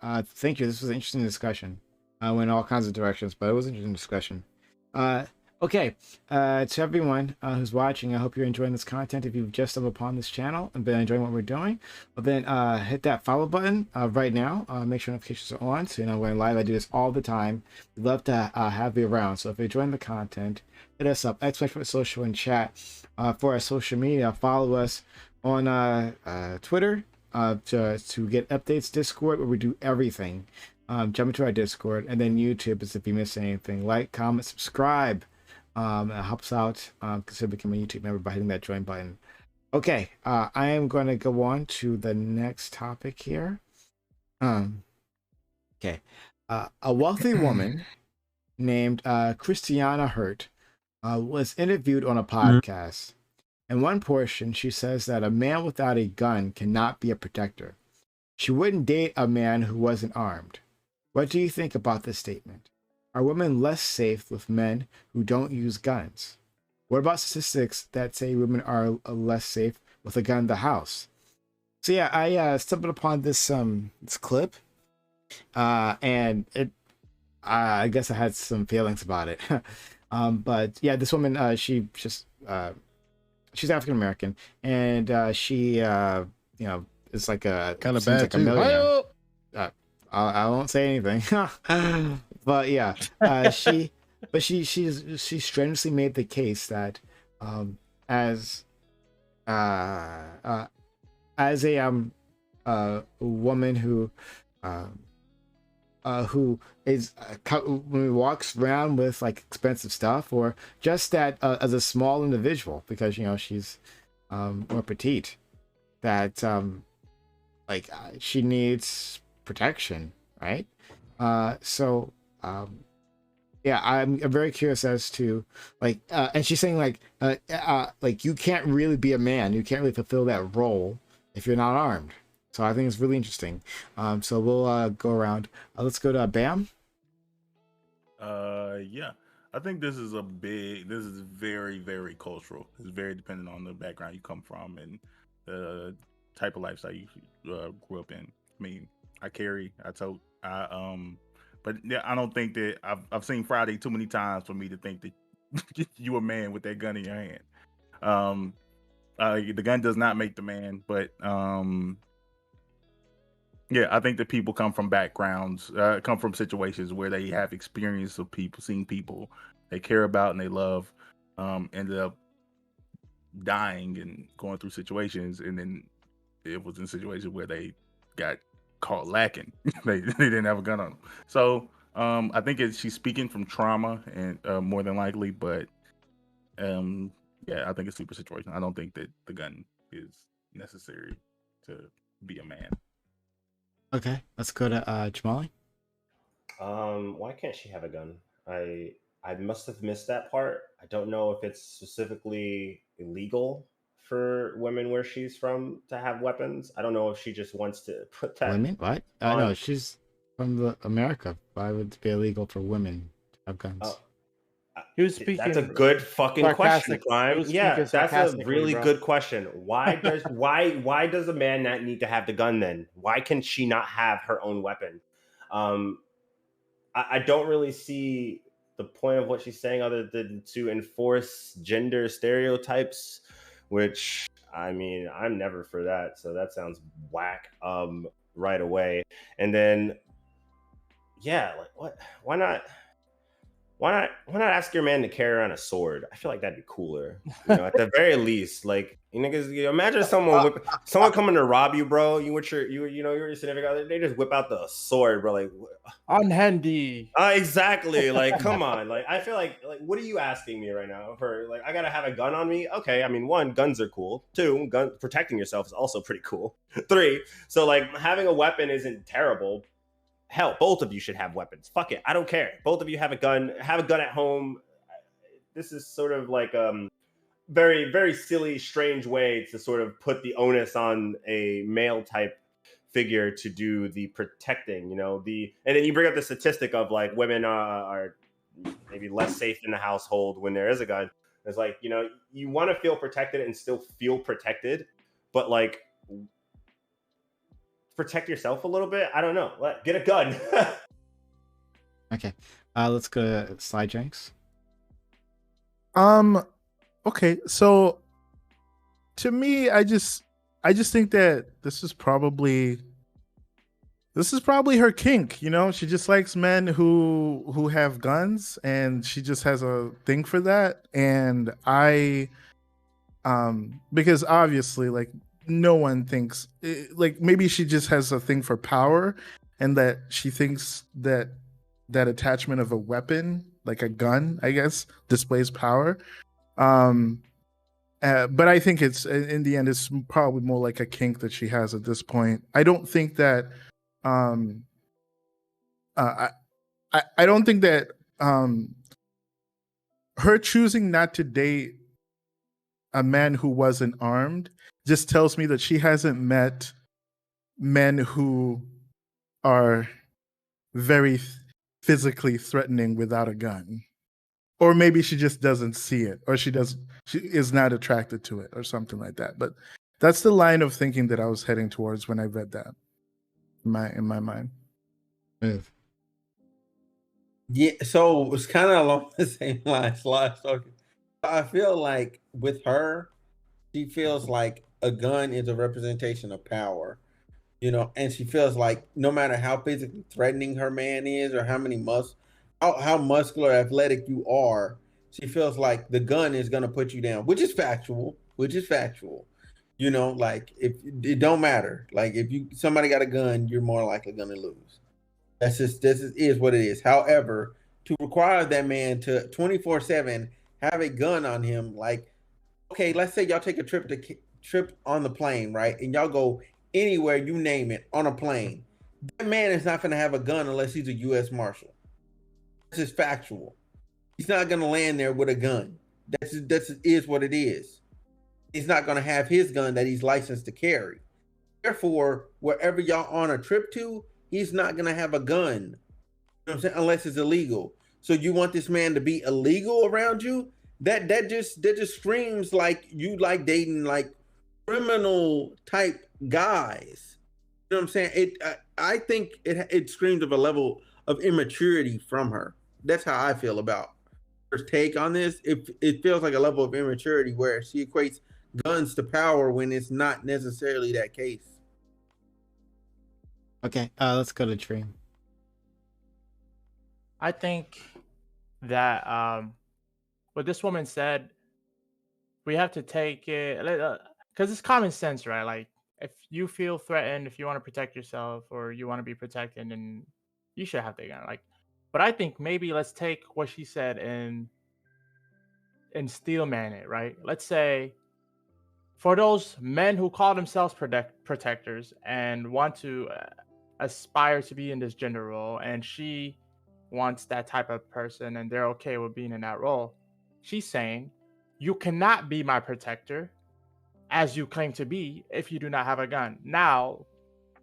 Thank you. This was an interesting discussion. Went all kinds of directions, but it was an interesting discussion. Uh, okay. To everyone who's watching, I hope you're enjoying this content. If you've just stumbled upon this channel and been enjoying what we're doing, well, then hit that follow button right now. Make sure notifications are on so you know when live. I do this all the time. We'd love to have you around. So if you're enjoying the content, hit us up. Xbox Social and chat for our social media. Follow us on Twitter to get updates, Discord, where we do everything. Jump into our Discord, and then YouTube is if you miss anything. Like, comment, subscribe. It helps out. Consider becoming a YouTube member by hitting that join button. Okay, I am going to go on to the next topic here. Okay, a wealthy woman named Christiana Hurt was interviewed on a podcast. In one portion, she says that a man without a gun cannot be a protector. She wouldn't date a man who wasn't armed. What do you think about this statement? Are women less safe with men who don't use guns? What about statistics that say women are less safe with a gun in the house? So yeah, I stumbled upon this clip, and it I guess I had some feelings about it. But yeah, this woman, she's African American, and she is like a Kind of seems bad like a too. millionaire. I won't say anything. But yeah, she strenuously made the case that as as a woman who is when he walks around with like expensive stuff, or just that as a small individual, because she's more petite, that she needs protection, right? So yeah, I'm very curious as to and she's saying like you can't really be a man, you can't really fulfill that role if you're not armed. So I think it's really interesting. So we'll go around. Let's go to Bam. Yeah. I think this is very, very cultural. It's very dependent on the background you come from and the type of lifestyle you grew up in. I mean, but yeah, I don't think that I've seen Friday too many times for me to think that you a man with that gun in your hand. The gun does not make the man, but yeah, I think that people come from backgrounds, come from situations where they have experience of people, seeing people they care about and they love, ended up dying and going through situations, and then it was in situations where they got caught lacking. they didn't have a gun on them. So I think she's speaking from trauma and more than likely, but yeah, I think it's super situation. I don't think that the gun is necessary to be a man. Okay, let's go to Jamali. Why can't she have a gun? I must have missed that part. I don't know if it's specifically illegal for women where she's from to have weapons. I don't know if she just wants to put that. Women? What? No, she's from America. Why would it be illegal for women to have guns? He was speaking. That's a good fucking question, Prime. Yeah, that's a really good question. Why does a man not need to have the gun then? Why can she not have her own weapon? I don't really see the point of what she's saying other than to enforce gender stereotypes, which I mean, I'm never for that. So that sounds whack right away. And then, yeah, like what? Why not ask your man to carry around a sword? I feel like that'd be cooler. At the very least, like imagine someone coming to rob you, bro. You're your significant other. They just whip out the sword, bro. Like unhandy. Exactly. Like, come on. Like, I feel like what are you asking me right now? For like, I gotta have a gun on me? Okay, I mean, 1, guns are cool. 2, protecting yourself is also pretty cool. 3, so like having a weapon isn't terrible. Hell, both of you should have weapons. Fuck it, I don't care. Both of you have a gun. Have a gun at home. This is sort of like very, very silly, strange way to sort of put the onus on a male type figure to do the protecting. And then you bring up the statistic of like women are maybe less safe in the household when there is a gun. It's like you want to feel protected and still feel protected, but like protect yourself a little bit. I don't know. Get a gun. Okay. Let's go to Slide Drinks. Okay, so to me, I just think that this is probably her kink, you know? She just likes men who have guns, and she just has a thing for that. And because obviously, like, no one thinks, like, maybe she just has a thing for power, and that she thinks that attachment of a weapon, like a gun, I guess, displays power. But I think it's, in the end, it's probably more like a kink that she has at this point. I don't think that I don't think that her choosing not to date a man who wasn't armed just tells me that she hasn't met men who are very physically threatening without a gun. Or maybe she just doesn't see it, or she is not attracted to it, or something like that. But that's the line of thinking that I was heading towards when I read that in my mind. Move. Yeah, so it's kind of along the same lines. I feel like with her, she feels like a gun is a representation of power, you know, and she feels like no matter how physically threatening her man is, or how muscular, athletic you are, she feels like the gun is gonna put you down, which is factual. You know, like, if it don't matter, like, if somebody got a gun, you're more likely gonna lose. This is what it is. However, to require that man to 24/7 have a gun on him, like, okay, let's say y'all take a trip on the plane, right? And y'all go anywhere, you name it, on a plane. That man is not going to have a gun unless he's a U.S. Marshal. This is factual. He's not going to land there with a gun. That is what it is. He's not going to have his gun that he's licensed to carry. Therefore, wherever y'all on a trip to, he's not going to have a gun. You know what I'm saying? Unless it's illegal. So you want this man to be illegal around you? That just screams like you like dating like criminal type guys. You know what I'm saying? I think it screams of a level of immaturity from her. That's how I feel about her take on this. It feels like a level of immaturity where she equates guns to power when it's not necessarily that case. Okay, let's go to Dream. I think that what this woman said, we have to take it because it's common sense, right? Like, if you feel threatened, if you want to protect yourself or you want to be protected, then you should have the gun. Like, but I think maybe let's take what she said and steelman it, right? Let's say for those men who call themselves protectors and want to aspire to be in this gender role, and she wants that type of person and they're okay with being in that role. She's saying, you cannot be my protector as you claim to be if you do not have a gun. Now,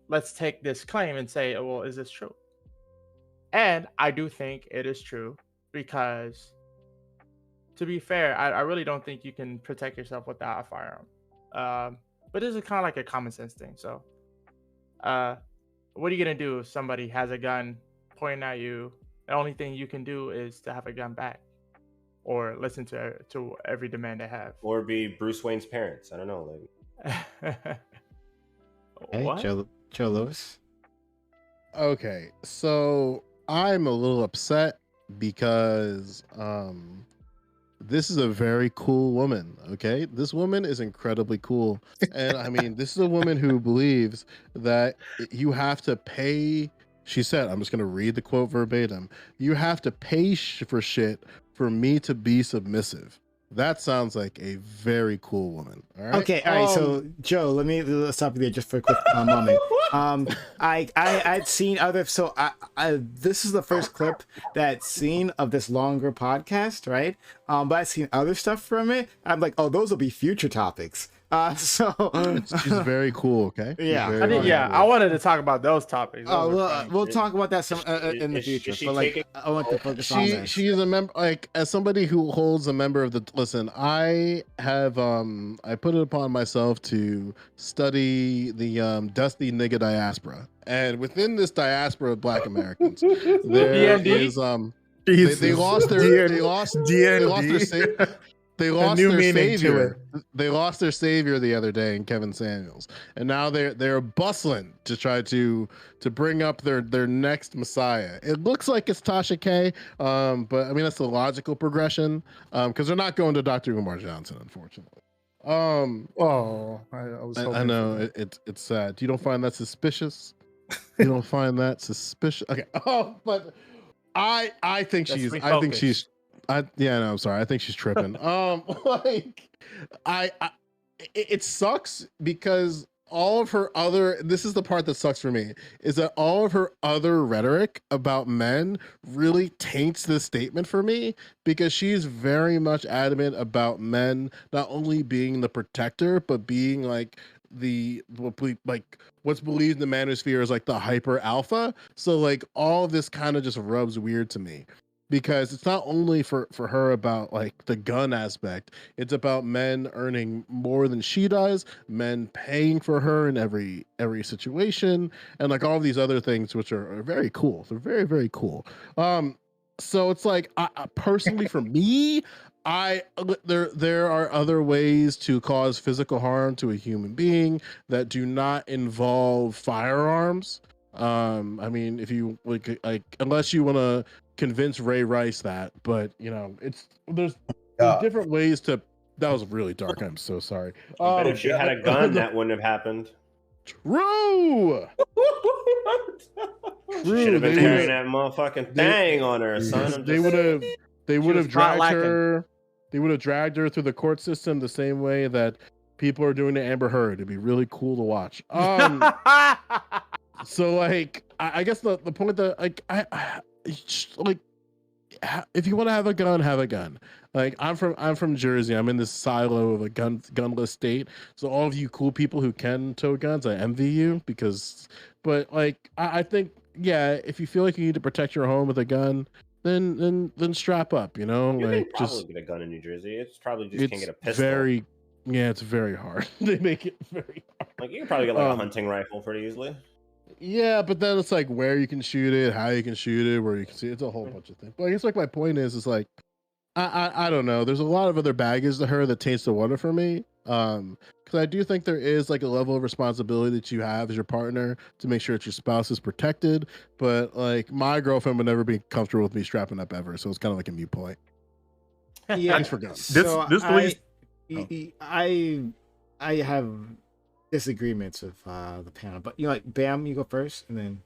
let's take this claim and say, well, is this true? And I do think it is true because, to be fair, I really don't think you can protect yourself without a firearm. But this is kind of like a common sense thing. So, what are you going to do if somebody has a gun pointing at you? The only thing you can do is to have a gun back or listen to every demand they have. Or be Bruce Wayne's parents. I don't know. Okay, What? Joe Lewis. Okay, so I'm a little upset because this is a very cool woman. Okay, this woman is incredibly cool, and I mean, this is a woman who believes that you have to pay. She said, I'm just going to read the quote verbatim. You have to pay for shit for me to be submissive. That sounds like a very cool woman. All right. Okay, all right. So Joe, let's stop you there just for a quick moment. I'd seen other. So this is the first clip that's seen of this longer podcast, right? But I've seen other stuff from it. I'm like, oh, those will be future topics. So She's very cool. Okay. She's Yeah. very, I did, very yeah, cool. I wanted to talk about those topics. Those are fun. we'll talk about that some Is- in the is she future. But taking- like, I want to focus on this. She's a member, like, as somebody who holds a member of the, listen, I have I put it upon myself to study the dusty nigga diaspora, and within this diaspora of Black Americans, there DND? is they lost their they lost their they lost new their meaning to savior. They lost their savior the other day in Kevin Samuels, and now they're bustling to try to bring up their next messiah. It looks like it's Tasha K, but I mean that's the logical progression, because they're not going to Dr. Umar Johnson, unfortunately. Oh, I was. I know it's sad. You don't find that suspicious? You don't find that suspicious? Okay. Oh, but I think Let's she's refocus. yeah, no, I'm sorry. I think she's tripping. Like it sucks because all of her other, this is the part that sucks for me, is that all of her other rhetoric about men really taints this statement for me, because she's very much adamant about men not only being the protector, but being like what's believed in the manosphere is like the hyper alpha. So like all of this kind of just rubs weird to me, because it's not only for her about like the gun aspect, it's about men earning more than she does, men paying for her in every situation, and like all these other things which are very cool. They're very, very cool. So it's like I personally, for me, there are other ways to cause physical harm to a human being that do not involve firearms. I mean, if you like unless you want to convince Ray Rice that, but you know, there's different ways to. That was really dark. I'm so sorry. But if she had a gun, that wouldn't have happened. True. She should have been carrying that motherfucking thing on her, son. They would have. They would have was not dragged her. They would have dragged her through the court system the same way that people are doing to Amber Heard. It'd be really cool to watch. So like, I guess the point that like like, if you want to have a gun, have a gun. Like I'm from Jersey. I'm in this silo of a gunless state. So all of you cool people who can tow guns, I envy you, because. But like, I think, yeah, if you feel like you need to protect your home with a gun, then strap up. You know, You like can probably just get a gun in New Jersey. It's probably just can't get a pistol. It's very hard. They make it very hard. Like you can probably get like a hunting rifle pretty easily. Yeah, but then it's like where you can shoot it, how you can shoot it, where you can see it. It's a whole bunch of things. But I guess like my point is like I don't know. There's a lot of other baggage to her that taints the water for me. Because I do think there is like a level of responsibility that you have as your partner to make sure that your spouse is protected. But like my girlfriend would never be comfortable with me strapping up ever, so it's kind of like a mute point. Yeah, Thanks for guns. So This I have disagreements with the panel, but you know, like Bam, you go first, and then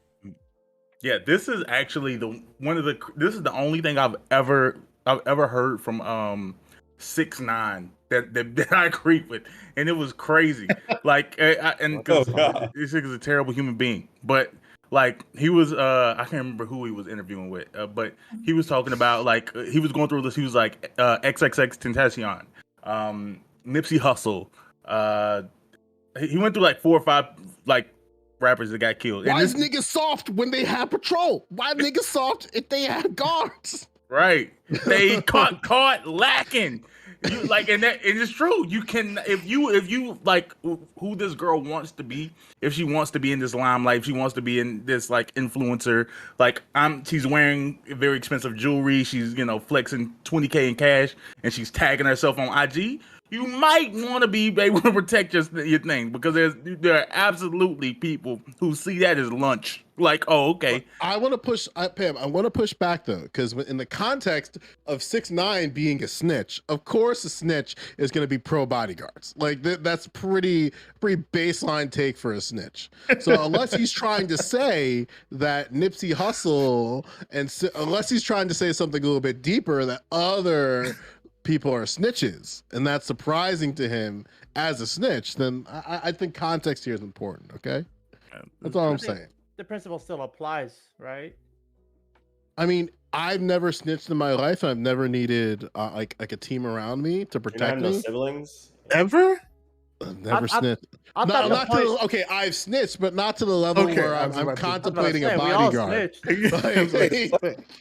Yeah, this is actually this is the only thing I've ever heard from 6ix9ine that I agreed with, and it was crazy. Like, because this nigga's a terrible human being, but like he was, I can't remember who he was interviewing with, but he was talking about like he was going through this. He was like XXX Tentacion, Nipsey Hussle. He went through like 4 or 5 like rappers that got killed. Why is niggas soft when they have patrol? Why niggas soft if they have guards? Right. They caught lacking. You, like, and it's true. You can if you like who this girl wants to be, if she wants to be in this limelight, if she wants to be in this like influencer, like she's wearing very expensive jewelry, she's flexing 20K in cash, and she's tagging herself on IG. You might want to be able to protect your thing, because there are absolutely people who see that as lunch. Like, oh, okay. I want to push, Pam. I want to push back though, because in the context of 6ix9ine being a snitch, of course, a snitch is going to be pro bodyguards. Like that's pretty baseline take for a snitch. So unless he's trying to say that Nipsey Hussle, and unless he's trying to say something a little bit deeper, that other people are snitches, and that's surprising to him as a snitch, then I think context here is important. Okay, that's all I'm saying. The principle still applies, right? I mean, I've never snitched in my life, and I've never needed like a team around me to protect me. No siblings. Ever? Never snitched. I No, thought the not to point. okay. I've snitched, but not to the level Okay, where I was I'm about to- I was about to contemplating a say, we all bodyguard. snitched.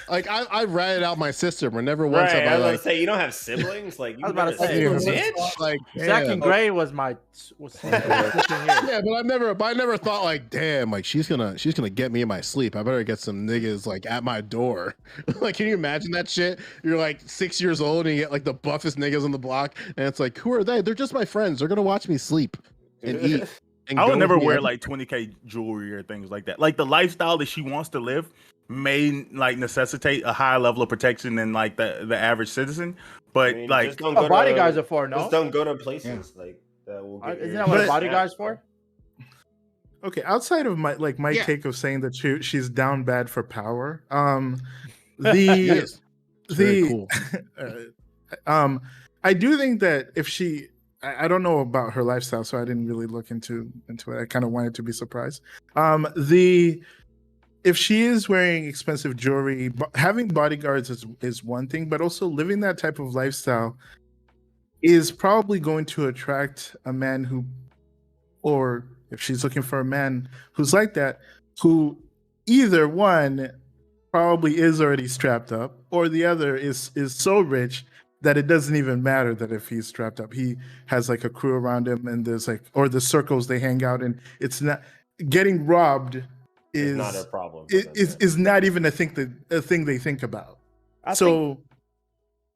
Like I ratted out my sister, but never once Right. have I I was about like. to say, you don't have siblings? Like, you I was about to never say, snitched? Like, Zach damn. and Gray was my. Was Yeah, but I never thought like, damn, like she's gonna get me in my sleep. I better get some niggas like at my door. Like, can you imagine that shit? You're like 6 years old and you get like the buffest niggas on the block, and it's like, who are they? They're just my friends. They're gonna watch me sleep and eat. And I go would with never me wear every- like 20K jewelry or things like that. Like the lifestyle that she wants to live may like necessitate a high level of protection than like the average citizen. But I mean, like, just don't What go bodyguards to, are for, no? Just don't go to places like that will get Isn't your that what a But- bodyguard's for? Okay, outside of my Yeah. take of saying that she's down bad for power, Yes. It's very the cool. I do think that if she, I don't know about her lifestyle, so I didn't really look into it. I kind of wanted to be surprised. If she is wearing expensive jewelry, having bodyguards is one thing, but also living that type of lifestyle is probably going to attract a man who, or if she's looking for a man who's like that, who either one probably is already strapped up, or the other is so rich that it doesn't even matter that if he's strapped up. He has like a crew around him, and there's like, or the circles they hang out in. It's not getting robbed is not a problem. for them, is not even a thing they think about. I So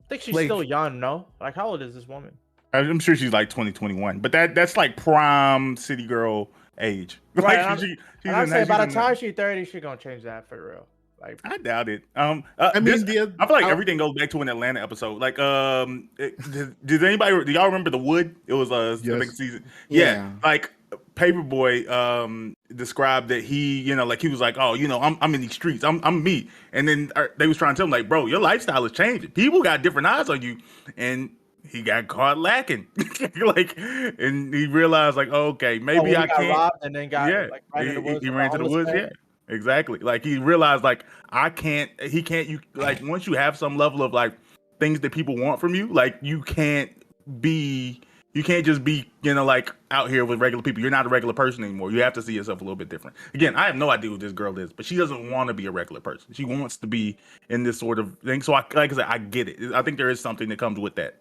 think she's like- still young, no? Like, how old is this woman? I'm sure she's like 2021, but that's like prime city girl age. Right, Like, and she's And I'd in say that- by the she's in time she's 30, she's gonna change that for real. Like, I doubt it. I mean, I feel like everything goes back to an Atlanta episode. Like, did anybody? Do y'all remember The Wood? It was I think Yes. season. Yeah. Yeah, like Paperboy described that he, like he was like, oh, I'm in these streets, I'm me, and then they was trying to tell him like, bro, your lifestyle is changing. People got different eyes on you, and he got caught lacking, like, and he realized like, oh, okay, maybe when I he got can't. robbed and then got Yeah, like right in the woods. he with ran to the homeless woods. man. Yeah, exactly. Like he realized like he can't. You like once you have some level of like things that people want from you, like you can't just be like out here with regular people. You're not a regular person anymore. You have to see yourself a little bit different. Again, I have no idea who this girl is, but she doesn't want to be a regular person. She wants to be in this sort of thing. So like I said, I get it. I think there is something that comes with that.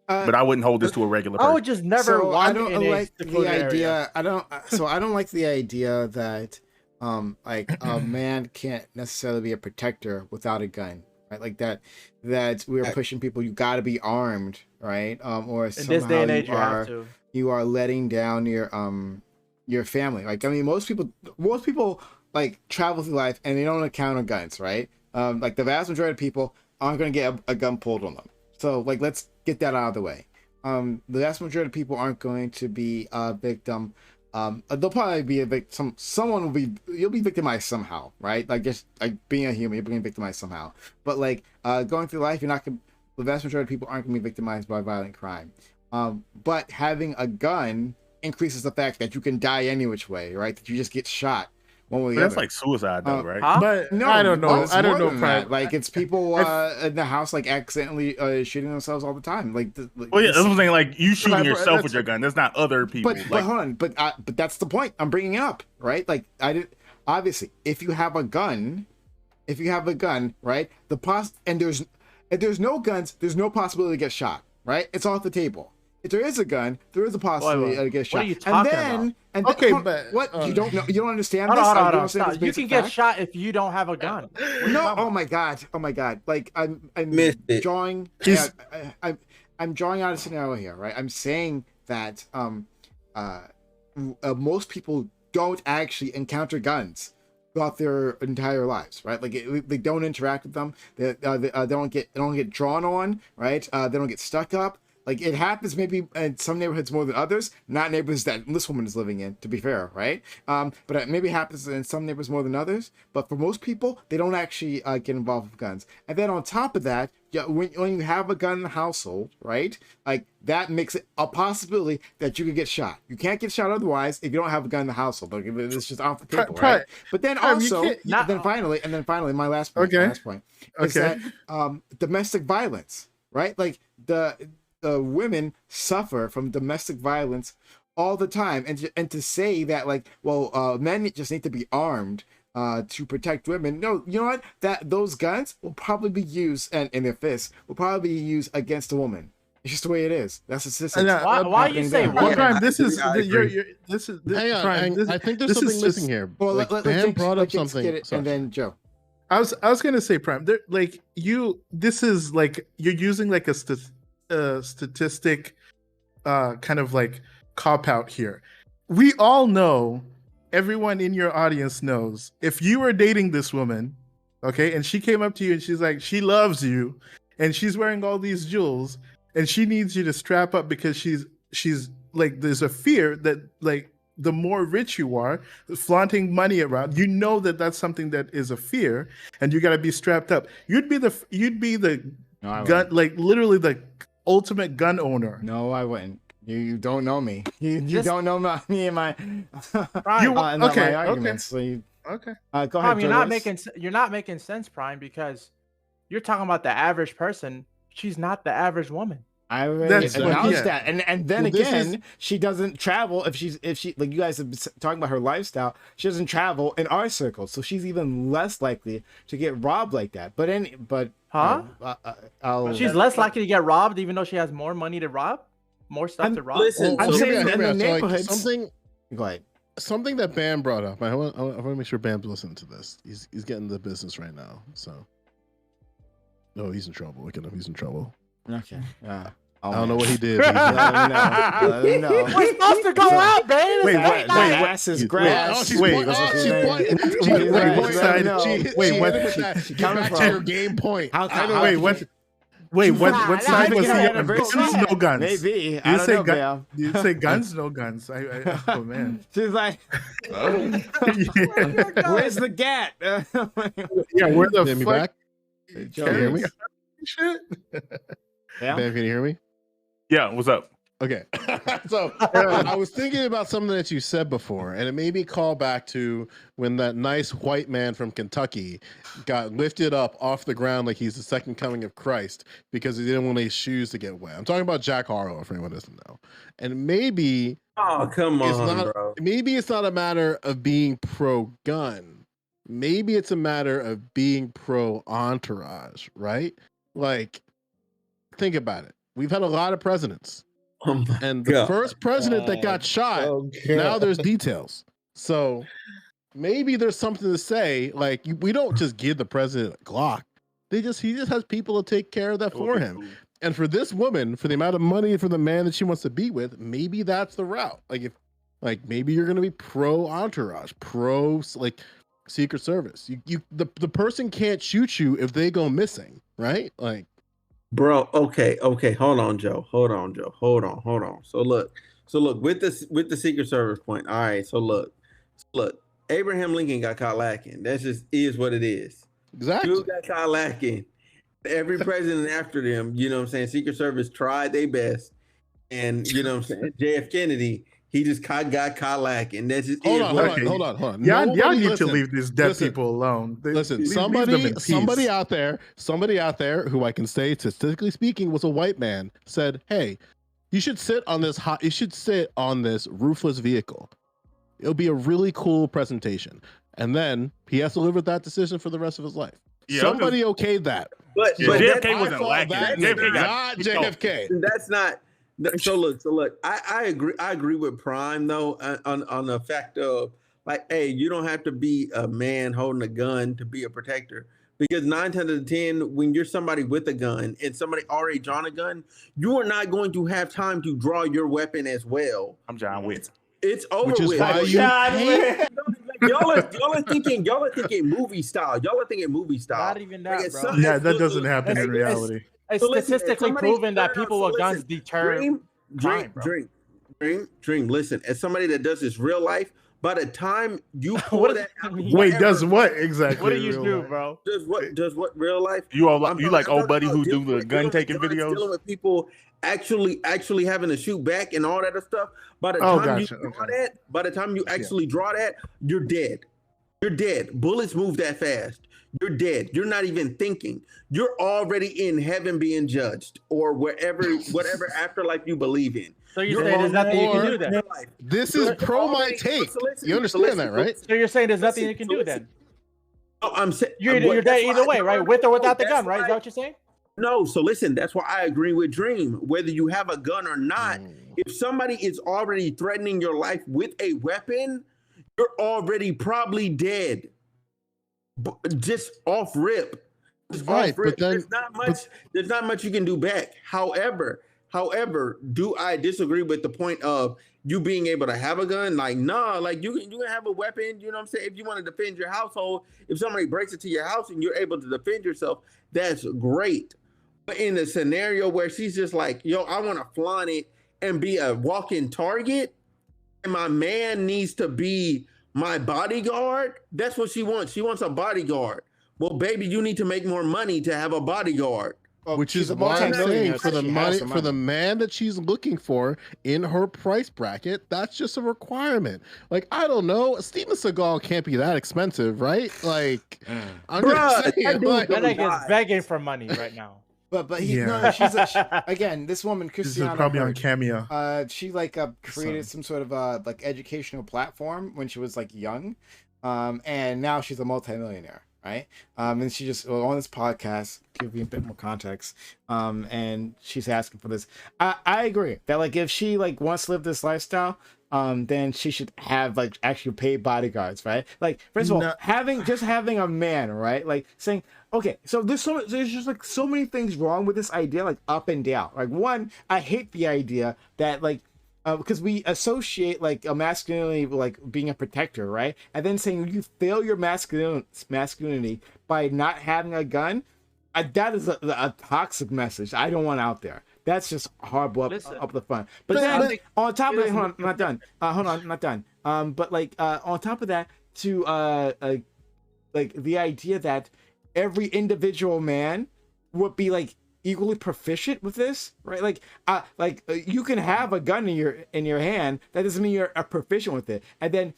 But I wouldn't hold this to a regular I person. would just never So I want don't in a like the secluded idea. area. I don't like the idea that like a man can't necessarily be a protector without a gun, right? Like that we're pushing people. You got to be armed, right? Or In somehow this day and age, you you are have to. you are letting down your family. Like, I mean, most people like travel through life and they don't encounter guns, right? Like the vast majority of people aren't going to get a gun pulled on them. So like, let's get that out of the way. The vast majority of people aren't going to be a victim. They'll probably be a victim. You'll be victimized somehow, right? Like just like being a human, you're being victimized somehow. But like going through life, the vast majority of people aren't going to be victimized by violent crime. But having a gun increases the fact that you can die any which way, right? That you just get shot one way or the That's other. like suicide though, right? Huh? but No, I don't know. it's I don't more know. than Prime. that. Like it's people in the house like accidentally shooting themselves all the time. Like, Well, yeah, that's what I'm saying. Like you shooting Right, but yourself with that's- your gun. That's not other people. But like, hold on, but that's the point I'm bringing up, right? Like obviously, if you have a gun, right? If there's no guns, there's no possibility to get shot, right? It's off the table. If there is a gun, there is a possibility to get shot. What are you talking about? Okay, hold on, but, what you don't know? You don't understand Hold this? on, Like, hold you on, don't understand stop. this You basic can get fact? shot if you don't have a gun. What are you No, talking oh my god! Like I'm Missed it. drawing. He's- I'm drawing out a scenario here, right? I'm saying that most people don't actually encounter guns throughout their entire lives, right? Like they don't interact with them. They don't get drawn on, right? They don't get stuck up. Like it happens maybe in some neighborhoods more than others, not neighborhoods that this woman is living in, to be fair, right? But it maybe happens in some neighborhoods more than others. But for most people, they don't actually get involved with guns. And then on top of that, when you have a gun in the household, right? Like that makes it a possibility that you could get shot. You can't get shot otherwise if you don't have a gun in the household. Like it's just off the table, right? But then Prime, you also, can't- then finally, my last point. Okay. My last point is that domestic violence, right? Like women suffer from domestic violence all the time, and to say that like, well, men just need to be armed to protect women. No, you know what? That those guns will probably be used, and in their fists will probably be used against a woman. It's just the way it is. That's the system. Why you say Well, woman? Prime, this is I agree. this is Hang on, Prime, this, I think there's this something is missing just- here. Well, Like, let Bam Jinx- brought let up Jinx something, get it, sorry. and then Joe. I was gonna say, Prime, like this is like you're using like a statistic kind of like cop out here. We all know, everyone in your audience knows, if you were dating this woman, okay, and she came up to you and she's like, she loves you, and she's wearing all these jewels, and she needs you to strap up because she's like, there's a fear that like the more rich you are, flaunting money around, you know that that's something that is a fear, and you got to be strapped up. You'd be the No, I gun, wouldn't. like literally the ultimate gun owner. No, I wouldn't. You don't know me. You Just- don't know me and my Prime, and okay, my arguments. So you Okay. go ahead. Prime, Joe Lewis. you're not making sense, Prime, because you're talking about the average person. She's not the average woman. I already That's- acknowledge yeah. that, and then Well, this again, is- she doesn't travel if she like, you guys have been talking about her lifestyle. She doesn't travel in our circle, so she's even less likely to get robbed like that. Huh? I'll, She's less likely to get robbed, even though she has more money to rob, more stuff I'm- to rob. Listen, I'm so- saying hear in me the out. So, like, neighborhoods. Go ahead. something that Bam brought up. I want to make sure Bam's listening to this. He's getting the business right now. So, no, he's in trouble. Look at him. He's in trouble. Okay. I don't know what he did. Let but him know. We're supposed to go out, man. Wait, It's wait, late night. Grass is he's- grass. Oh, she's Wait, pointing. That's what Oh, she's she's saying. pointing. Wait, Right, what let side? him know. Wait, She what? hit it with that. she Get coming back from? to your game point. How- I how- know how- Wait, what? Wait, what Nah, side nah, was nah, he nah, on? nah, Guns, nah. no guns. Maybe. I You don't say know, gun- Bam. You say guns, no guns. Oh man. She's like, Yeah, where's the gat? where the Bam, you fuck? back? Can you hear me? Shit. Yeah. Bam, can you hear me? Yeah, what's up? Okay. So I was thinking about something that you said before, and it made me call back to when that nice white man from Kentucky got lifted up off the ground like he's the second coming of Christ because he didn't want his shoes to get wet. I'm talking about Jack Harlow, if anyone doesn't know. And maybe Oh, come it's on, not bro. maybe it's not a matter of being pro-gun. Maybe it's a matter of being pro-entourage, right? Like, think about it. We've had a lot of presidents. Oh my And the God. first president that got shot, Oh, now God. there's details. So maybe there's something to say. Like, we don't just give the president a Glock. He just has people to take care of that for him. And for this woman, for the amount of money for the man that she wants to be with, maybe that's the route. Like maybe you're gonna be pro entourage, pro like Secret Service. The person can't shoot you if they go missing, right? Like, Bro, okay. Hold on, Joe. Hold on. So look, with the Secret Service point. All right. So look. Abraham Lincoln got caught lacking. That just is what it is. exactly. Dude got caught lacking. Every president after them, you know what I'm saying? Secret Service tried their best. And you know what I'm saying? JF Kennedy, he just got caught lacking. That's just Hold is on, what hold it on, is. hold on, hold on. Y'all Nobody- need to listen, leave these dead listen. people alone. Listen, leave them somebody in peace. out there who I can say, statistically speaking, was a white man said, "Hey, you should sit on this roofless vehicle. It'll be a really cool presentation." And then he has to live with that decision for the rest of his life. Yeah, Somebody okayed that. But JFK that- wasn't I thought lacking. that JFK nigga, got not kicked off. JFK. that's not so look, I agree with Prime though on the fact of like, hey, you don't have to be a man holding a gun to be a protector, because 9 times out of 10 when you're somebody with a gun and somebody already drawn a gun, you are not going to have time to draw your weapon as well. I'm John Wick. It's over Which is with. why you God, hate- man. y'all are thinking movie style. Y'all are thinking movie style. Not even Like, that, it's bro. some- Yeah, that doesn't happen it's- in reality. It's So listen, statistically somebody- proven that no, people so with guns listen, deter crime, bro. Dream. Listen, as somebody that does this real life, by the time you pull What does that that out, mean? Wait, whatever- does what exactly? What do you real do, life? bro? does what real life? You I'm like talking old buddy about who do dealing the with- gun taking dealing videos? with people actually having to shoot back and all that other stuff. By the Oh, time gotcha, you draw okay. that, by the time you actually draw that, you're dead. You're dead. Bullets move that fast. you're dead. You're not even thinking. You're already in heaven being judged, or whatever afterlife you believe in. So you're saying there's nothing you can do then? This is pro my take. You understand that, right? So you're saying there's nothing you can do then? No, I'm saying You're dead either way, right? With or without the gun, right? Is that what you're saying? No, so listen, that's why I agree with Dream. Whether you have a gun or not, if somebody is already threatening your life with a weapon, you're already probably dead. Just off rip. Right, but then there's not much you can do back. However, do I disagree with the point of you being able to have a gun? Like, nah, like you can have a weapon, you know what I'm saying? If you want to defend your household, if somebody breaks into your house and you're able to defend yourself, that's great. But in a scenario where she's just like, yo, I want to flaunt it and be a walking target, and my man needs to be my bodyguard, that's what she wants. She wants a bodyguard. Well, baby, you need to make more money to have a bodyguard. Which is why I'm saying for the money, for the man that she's looking for in her price bracket, that's just a requirement. Like, I don't know, Steven Seagal can't be that expensive, right? Like, I'm just saying, that nigga's begging for money right now. But he, no, again, this woman, Christiana, this is probably on Cameo. She created some sort of like educational platform when she was like young, and now she's a multimillionaire, right? And she just on this podcast, give you a bit more context, and she's asking for this. I agree that like if she like wants to live this lifestyle, then she should have like actually paid bodyguards, right? Like first of all, having a man, right? Like saying, okay, so there's just like so many things wrong with this idea, like up and down. Like one, I hate the idea that like because we associate like a masculinity with like being a protector, right? And then saying you fail your masculinity by not having a gun. That is a toxic message I don't want out there. That's just horrible up the front. But then on top of it, hold on, I'm not done. I'm not done. But like on top of that, to like the idea that every individual man would be like equally proficient with this, right? Like you can have a gun in your hand. That doesn't mean you're proficient with it. And then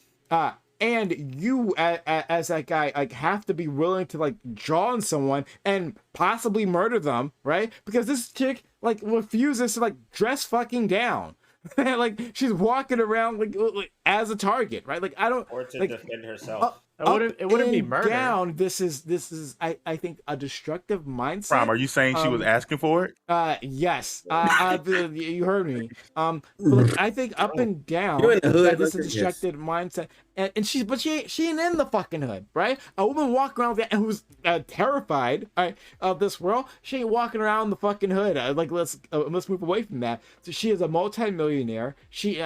and you as that guy like have to be willing to like draw on someone and possibly murder them, right? Because this chick like refuses to like dress fucking down. Like she's walking around like as a target, right? Like I don't or to like, defend herself. It wouldn't be murder. Down. This is I think a destructive mindset. Prime, are you saying she was asking for it? Yes. You heard me. But like, I think up and down that this is a destructive mindset. And she ain't in the fucking hood, right? A woman walking around there who's terrified, right, of this world. She ain't walking around the fucking hood. Like let's move away from that. So she is a multi-millionaire. She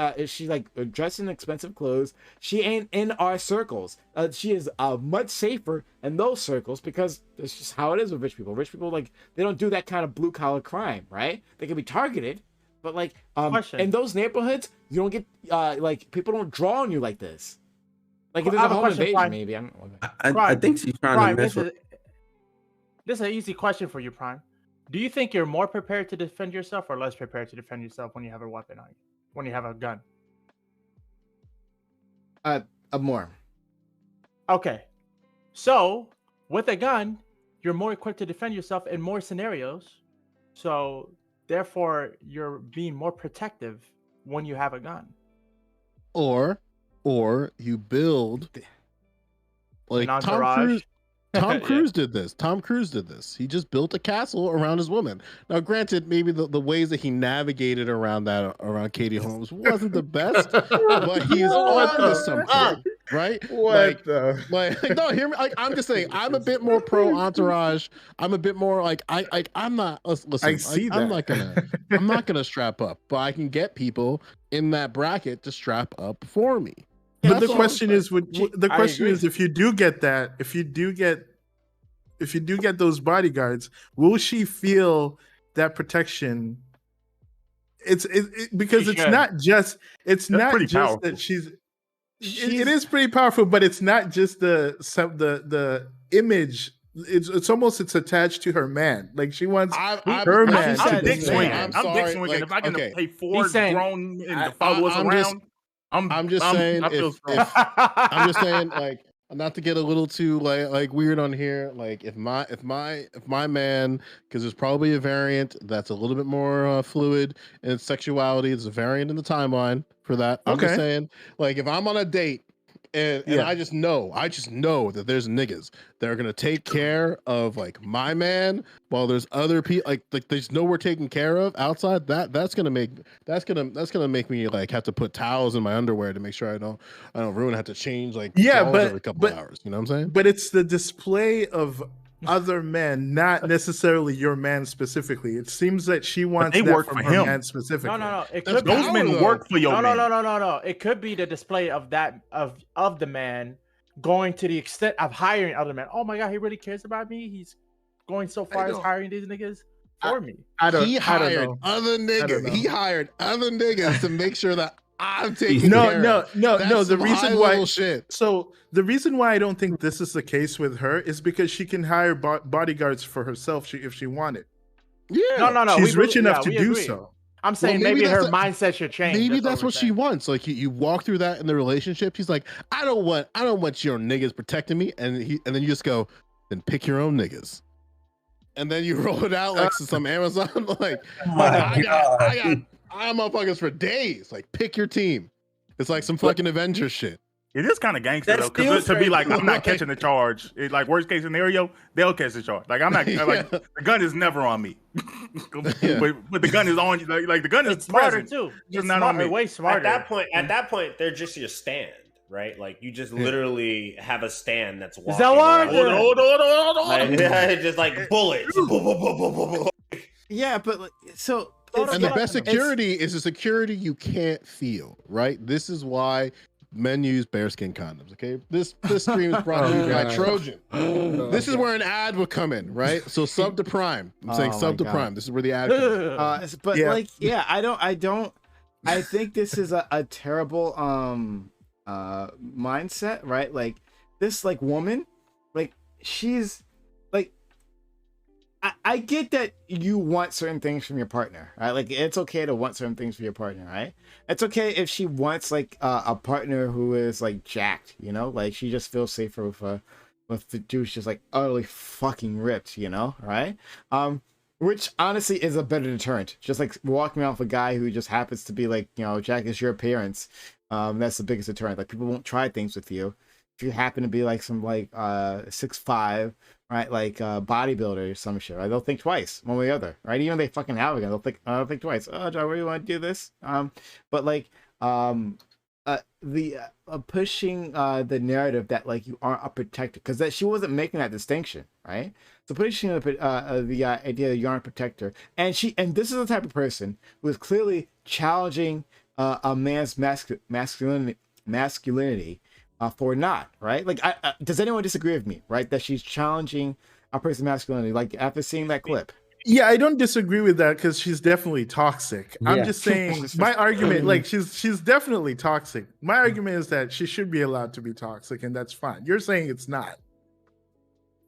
like dressed in expensive clothes. She ain't in our circles. She is much safer in those circles because it's just how it is with rich people. Rich people like they don't do that kind of blue collar crime, right? They can be targeted, but like in those neighborhoods, you don't get like people don't draw on you like this. Like if there's a home invasion, maybe. I think she's trying to mess with. This is an easy question for you, Prime. Do you think you're more prepared to defend yourself or less prepared to defend yourself when you have a weapon on you, when you have a gun? More. Okay. So with a gun, you're more equipped to defend yourself in more scenarios. So therefore, you're being more protective when you have a gun. Or you build like Tom Cruise did this. Tom Cruise did this. He just built a castle around his woman. Now, granted, maybe the ways that he navigated around Katie Holmes wasn't the best, but he's on to something, right? No, hear me. Like, I'm just saying, I'm a bit more pro Entourage. I'm a bit more like I'm not. Listen, I see that. I'm not gonna strap up, but I can get people in that bracket to strap up for me. But the question is, if you do get that, if you do get those bodyguards, will she feel that protection? Because it's not just that she's. It is pretty powerful, but it's not just the image. It's almost attached to her man. Like she wants her man. I'm dick swinging. If I can pay 4 grown men to follow us around. I'm just saying, like not to get a little too like weird on here, like if my man, because there's probably a variant that's a little bit more fluid in its sexuality. There's a variant in the timeline for that. I'm just Okay. saying, like if I'm on a date and Yeah. I just know that there's niggas that are gonna take care of like my man while there's other people like there's nowhere taken care of outside. That's gonna make me like have to put towels in my underwear to make sure I don't ruin. Have to change like Yeah, drawers but- every couple but- of hours. You know what I'm saying? But it's the display of other men, not necessarily your man specifically. It seems that she wants they that work from for her him. man specifically. No. It That's could be. Those men though. work for your man. No. It could be the display of that of the man going to the extent of hiring other men. Oh my god, he really cares about me. He's going so far as don't- hiring these niggas for me. I don't. He I hired don't know. other don't niggas. know. He hired other niggas to make sure that I'm taking No, care no, of. no, That's no. The some reason high-level why. shit. So the reason why I don't think this is the case with her is because she can hire bodyguards for herself if she wanted. Yeah. No. She's we rich believe- enough yeah, to we do agree. so. I'm saying maybe maybe her that's mindset should change. Maybe that's we're what she saying. wants. Like you walk through that in the relationship. He's like, I don't want your niggas protecting me, and then you just go, then pick your own niggas, and then you roll it out like some Amazon. Like, I got motherfuckers for days. Like, pick your team. It's like some fucking Avengers shit. It is kind of gangster That though, because feels to be very like, I'm cool. not catching the charge. It's like worst case scenario, they'll catch the charge. Like I'm not like Yeah. the gun is never on me, Yeah. but the gun is on you. Like the gun is It's smarter present. too. Just It's not on me. way smarter. At that point, they're just your stand, right? Like you just literally have a stand that's walking that what? around. Hold on. Like, just like bullets. Boom, boom, boom, boom, boom, boom. Yeah, but like, so And the Yeah. best security is a security you can't feel, right? This is why men use bearskin condoms, okay? This stream is brought to you by God. Trojan. This is where an ad would come in, right? So sub to Prime. I'm saying Oh sub my to God. Prime. This is where the ad comes in. But Yeah. like, yeah, I think this is a terrible mindset, right? Like this like woman, like she's like I get that you want certain things from your partner, right? Like it's okay to want certain things for your partner, right? It's okay if she wants like a partner who is like jacked, you know, like she just feels safer with the dude's just like utterly fucking ripped, you know, right? Which honestly is a better deterrent. Just like walking around with a guy who just happens to be like, you know, Jack is your appearance. That's the biggest deterrent. Like people won't try things with you if you happen to be like some like 6'5", right? Like bodybuilder or some shit. Right? They'll think twice, one way or the other, right? Even if they fucking have a gun, they'll think twice. Oh, John, where do you want to do this? But like the pushing the narrative that like you aren't a protector, because that she wasn't making that distinction, right? So pushing the idea that you aren't a protector, and this is the type of person who is clearly challenging a man's masculinity for not, right? Like, does anyone disagree with me, right? That she's challenging a person's masculinity, like after seeing that clip. Yeah, I don't disagree with that because she's definitely toxic. I'm Yeah. just saying my argument, like she's definitely toxic. My argument is that she should be allowed to be toxic, and that's fine. You're saying it's not.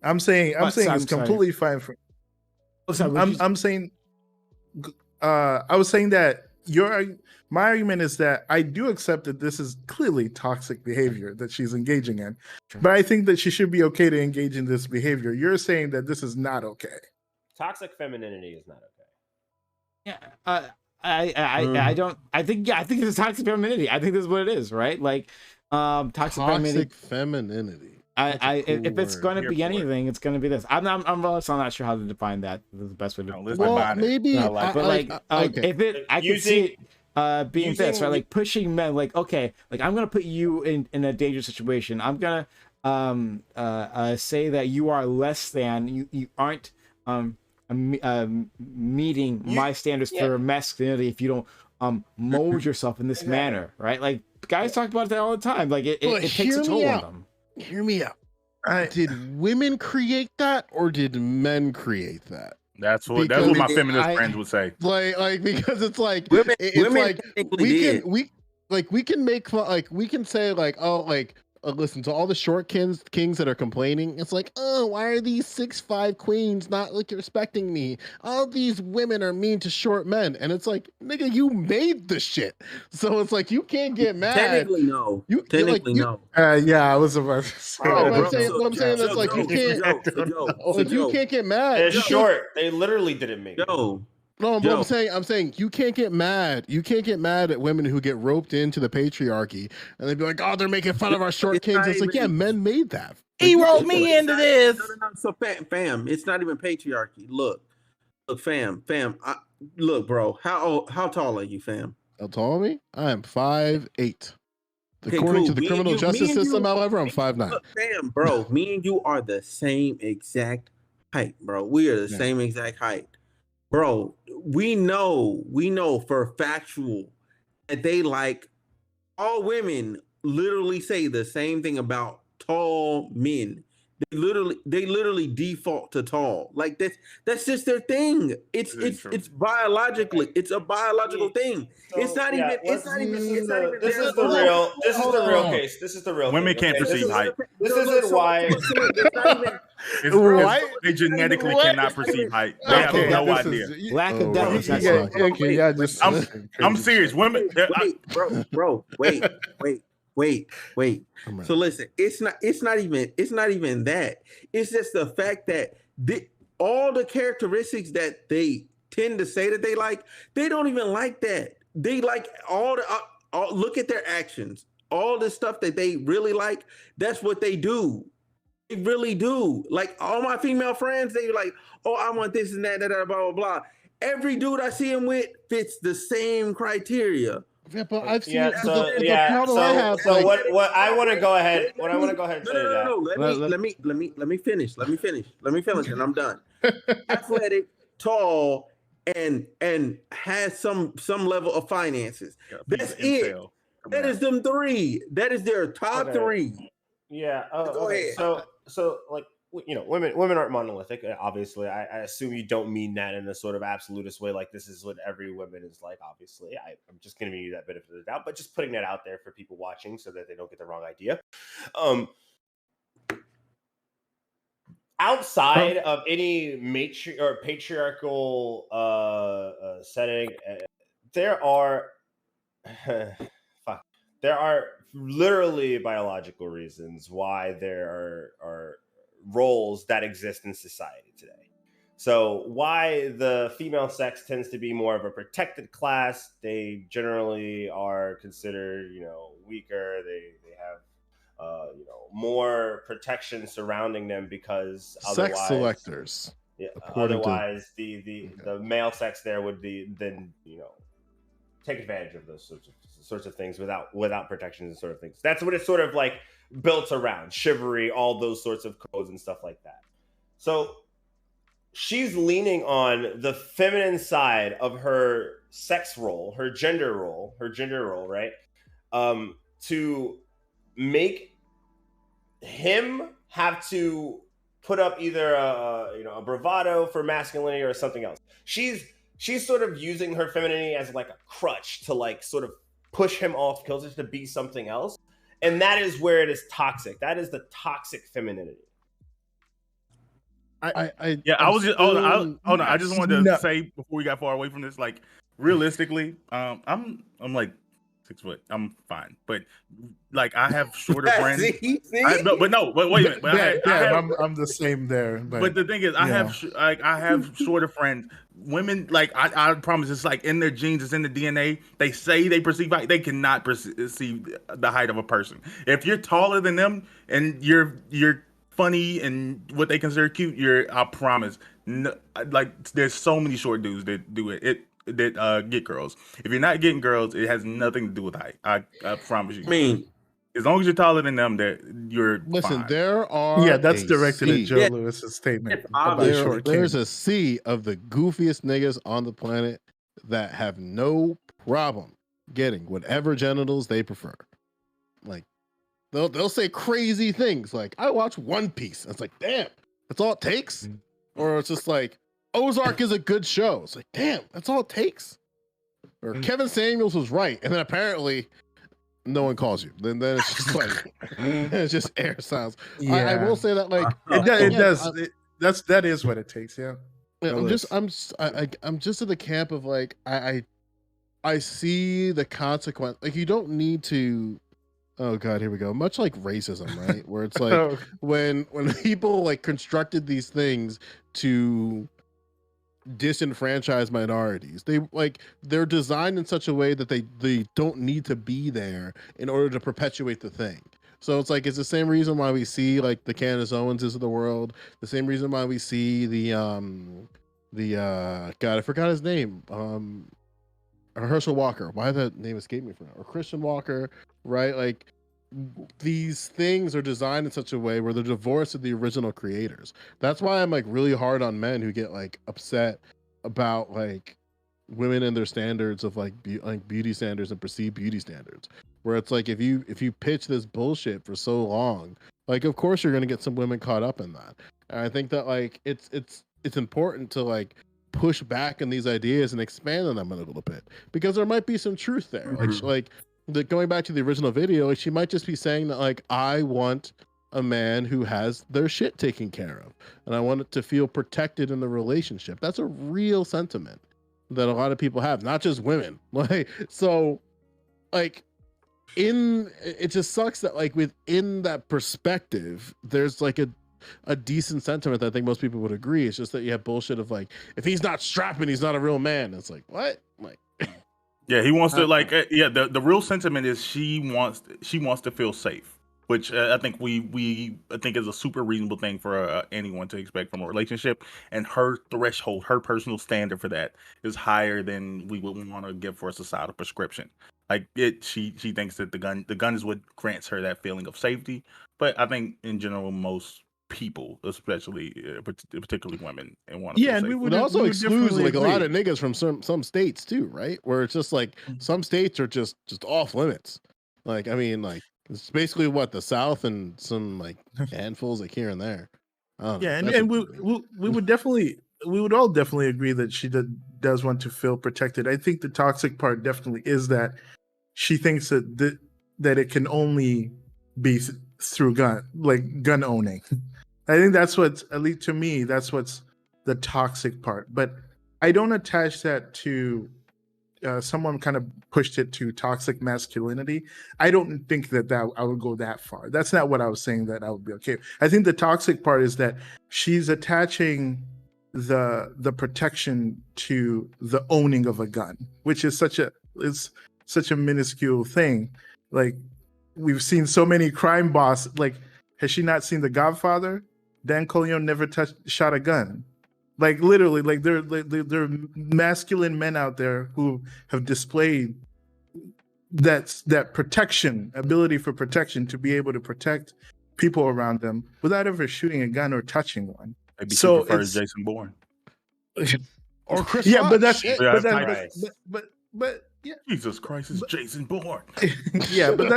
I'm saying I'm it's sorry. completely fine for. Oh, sorry, I'm saying. I was saying that my argument is that I do accept that this is clearly toxic behavior that she's engaging in, Sure. but I think that she should be okay to engage in this behavior. You're saying that this is not okay. Toxic femininity is not okay. Yeah, I don't. I think it's toxic femininity. I think this is what it is, right? Like, toxic femininity. Toxic femininity. If it's word. going to Here be for it. anything, it's going to be this. I'm also not sure how to define that. The best way to. No, let's define define that. it. Maybe, No, like- But like, okay. if it, I can see it being this, using- right? Like pushing men, like, okay, like I'm gonna put you in a dangerous situation. I'm gonna say that you are less than, you aren't meeting my standards for masculinity if you don't mold yourself in this manner, right? Like guys talk about that all the time. Like it But takes hear a me toll on out. them. Hear me out. Did women create that or did men create that? That's what Because my feminist I- friends would say. Like because it's like Women, it's women like technically did. we can make fun, like we can say like, oh, like listen to all the short kings that are complaining. It's like, oh, why are these 6'5" queens not like respecting me? All these women are mean to short men, and it's like, nigga, you made the shit, so it's like you can't get mad. Technically, no. You Technically, no. Yeah, I was about to say. No, Oh, but I'm saying that's like you can't. Like you can't get mad. They're short. They literally didn't make it. Joe. No, but Joe. I'm saying you can't get mad. You can't get mad at women who get roped into the patriarchy and they'd be like, "Oh, they're making fun of our short It's kings." not It's like, yeah, even- men made that. He Like, roped me into this. No. So fam, it's not even patriarchy. Look, fam. Look, bro. How tall are you, fam? How tall are me? I am 5'8". Okay, According cool. to the Me and criminal you- justice me and system, you- however, I'm 5'9". Look, fam, bro. Me and you are the same exact height, bro. We are the Yeah. same exact height. Bro, we know for factual that they like all women literally say the same thing about tall men. They literally default to tall. Like that's just their thing. It's biologically, it's a biological thing. So, It's not yeah, even this is their the real case. This is the real Women thing, can't okay? perceive height. This isn't why. It's not even They genetically cannot perceive height. They have Okay, no this idea. is- Lack of Oh, balance. right. That's Yeah, all. Okay, yeah, just I'm serious. Women, bro. Wait. I'm right. So listen, it's not even that. It's just the fact that all the characteristics that they tend to say that they like, they don't even like that. They like all look at their actions. All the stuff that they really like, that's what they do. They really do. Like all my female friends, they like, oh, I want this and that, blah, blah, blah. Every dude I see him with fits the same criteria. Yeah, but I've seen Yeah. it. So The yeah. problem I have, So like, what I want to go ahead. What I want to go ahead and say to that. No. Let me finish. Let me finish, and I'm done. Athletic, tall, and has some level of finances. That's it. That is them three. That is their top three. Yeah. Go ahead. So like, you know, women aren't monolithic. Obviously, I assume you don't mean that in a sort of absolutist way. Like this is what every woman is like. Obviously, I'm just giving you that benefit of the doubt, but just putting that out there for people watching so that they don't get the wrong idea. Outside of any patriarchal setting, there are there are literally biological reasons why there are roles that exist in society today. So why the female sex tends to be more of a protected class. They generally are considered, you know, weaker. They have you know, more protection surrounding them because sex selectors. Yeah, otherwise the male sex there would be then, you know, take advantage of those sorts of things without protections and sort of things. That's what it's sort of like built around, chivalry, all those sorts of codes and stuff like that. So she's leaning on the feminine side of her sex role, her gender role, right? To make him have to put up either a bravado for masculinity or something else. She's sort of using her femininity as like a crutch to like sort of push him off kilter to be something else. And that is where it is toxic. That is the toxic femininity. I just wanted to say before we got far away from this, like realistically, I'm like 6 foot. I'm fine, but like I have shorter friends. But wait a minute. I'm the same there. But the thing is, I have shorter friends. Women, like I promise, it's like in their genes, it's in the DNA. They say they perceive height. They cannot perceive the height of a person. If you're taller than them and you're funny and what they consider cute, I promise. No, like there's so many short dudes that do it. That get girls. If you're not getting girls, it has nothing to do with height. I promise you. I mean, as long as you're taller than them, that you're listen. fine. There are that's directed at Joe Yeah. Lewis's statement. There's a sea of the goofiest niggas on the planet that have no problem getting whatever genitals they prefer. Like they'll say crazy things like, "I watch One Piece." And it's like, damn, that's all it takes. Or it's just like, Ozark is a good show. It's like, damn, that's all it takes. Or Kevin Samuels was right, and then apparently no one calls you. Then it's just like it's just air sounds. Yeah, I will say that like it again, does. That is what it takes. Yeah. I'm just in the camp of like I see the consequence. Like you don't need to. Oh God, here we go. Much like racism, right? Where it's like Oh, when people like constructed these things to disenfranchise minorities, they're designed in such a way that they don't need to be there in order to perpetuate the thing. So it's like it's the same reason why we see like the Candace Owenses of the world, the same reason why we see the God, I forgot his name. Herschel Walker. Why that name escaped me from it? Or Christian Walker, right? Like these things are designed in such a way where they're divorced of the original creators. That's why I'm like really hard on men who get like upset about like women and their standards of like beauty standards and perceived beauty standards. Where it's like if you pitch this bullshit for so long, like of course you're gonna get some women caught up in that. And I think that like it's important to like push back on these ideas and expand on them a little bit because there might be some truth there. Like going back to the original video, like she might just be saying that like I want a man who has their shit taken care of and I want it to feel protected in the relationship. That's a real sentiment that a lot of people have, not just women. Like so like it just sucks that like within that perspective there's like a decent sentiment that I think most people would agree. It's just that you have bullshit of like, if he's not strapping, he's not a real man. It's like, what? Like, yeah, he wants to like, the real sentiment is she wants to feel safe, which I think I think is a super reasonable thing for anyone to expect from a relationship. And her threshold, her personal standard for that is higher than we would want to give for a societal prescription. Like she thinks that the gun is what grants her that feeling of safety. But I think in general, most people, especially particularly women, and want to yeah, feel and safe. we would it also excludes definitely like a lot of agree. niggas from some states too, right? Where it's just like some states are just off limits. Like, I mean, like it's basically what the South and some like handfuls like here and there. Yeah, and we would all definitely agree that she does want to feel protected. I think the toxic part definitely is that she thinks that it can only be through gun owning. I think that's what's, at least to me, that's what's the toxic part. But I don't attach that to someone kind of pushed it to toxic masculinity. I don't think that I would go that far. That's not what I was saying that I would be okay. I think the toxic part is that she's attaching the protection to the owning of a gun, which is such a minuscule thing. Like we've seen so many crime boss. Like, has she not seen The Godfather? Dan Corleone never shot a gun. Like literally, like there are masculine men out there who have displayed that protection, ability for protection, to be able to protect people around them without ever shooting a gun or touching one. Maybe So she prefers Jason Bourne. or Chris Yeah, Rock. but that's Shit. but yeah, Jesus Christ, is Jason Bourne. yeah, but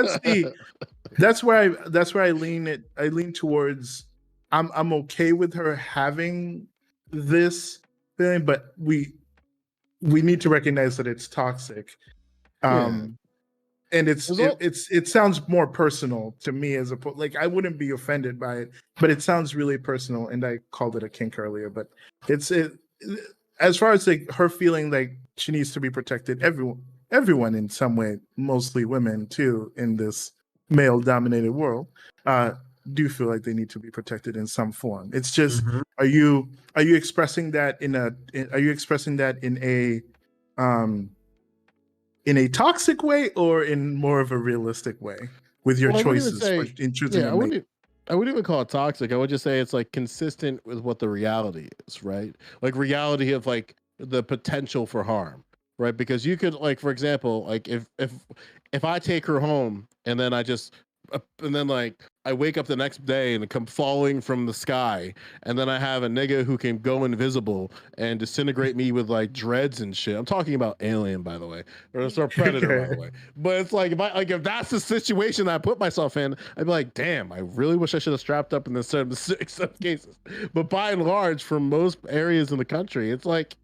that's where I lean towards. I'm okay with her having this feeling, but we need to recognize that it's toxic. And it sounds more personal to me as like I wouldn't be offended by it, but it sounds really personal. And I called it a kink earlier, but as far as like her feeling like she needs to be protected, everyone in some way, mostly women too, in this male dominated world, do feel like they need to be protected in some form. It's just, are you expressing that in a toxic way or in more of a realistic way with your choices in choosing a mate? I wouldn't even call it toxic. I would just say it's like consistent with what the reality is, right? Like reality of like the potential for harm, right? Because you could, like, for example, like if I take her home and then like I wake up the next day and come falling from the sky, and then I have a nigga who can go invisible and disintegrate me with like dreads and shit. I'm talking about Alien, by the way, or Predator, by the way. But it's like if that's the situation that I put myself in, I'd be like, damn, I really wish I should have strapped up in this some cases. But by and large, for most areas in the country, it's like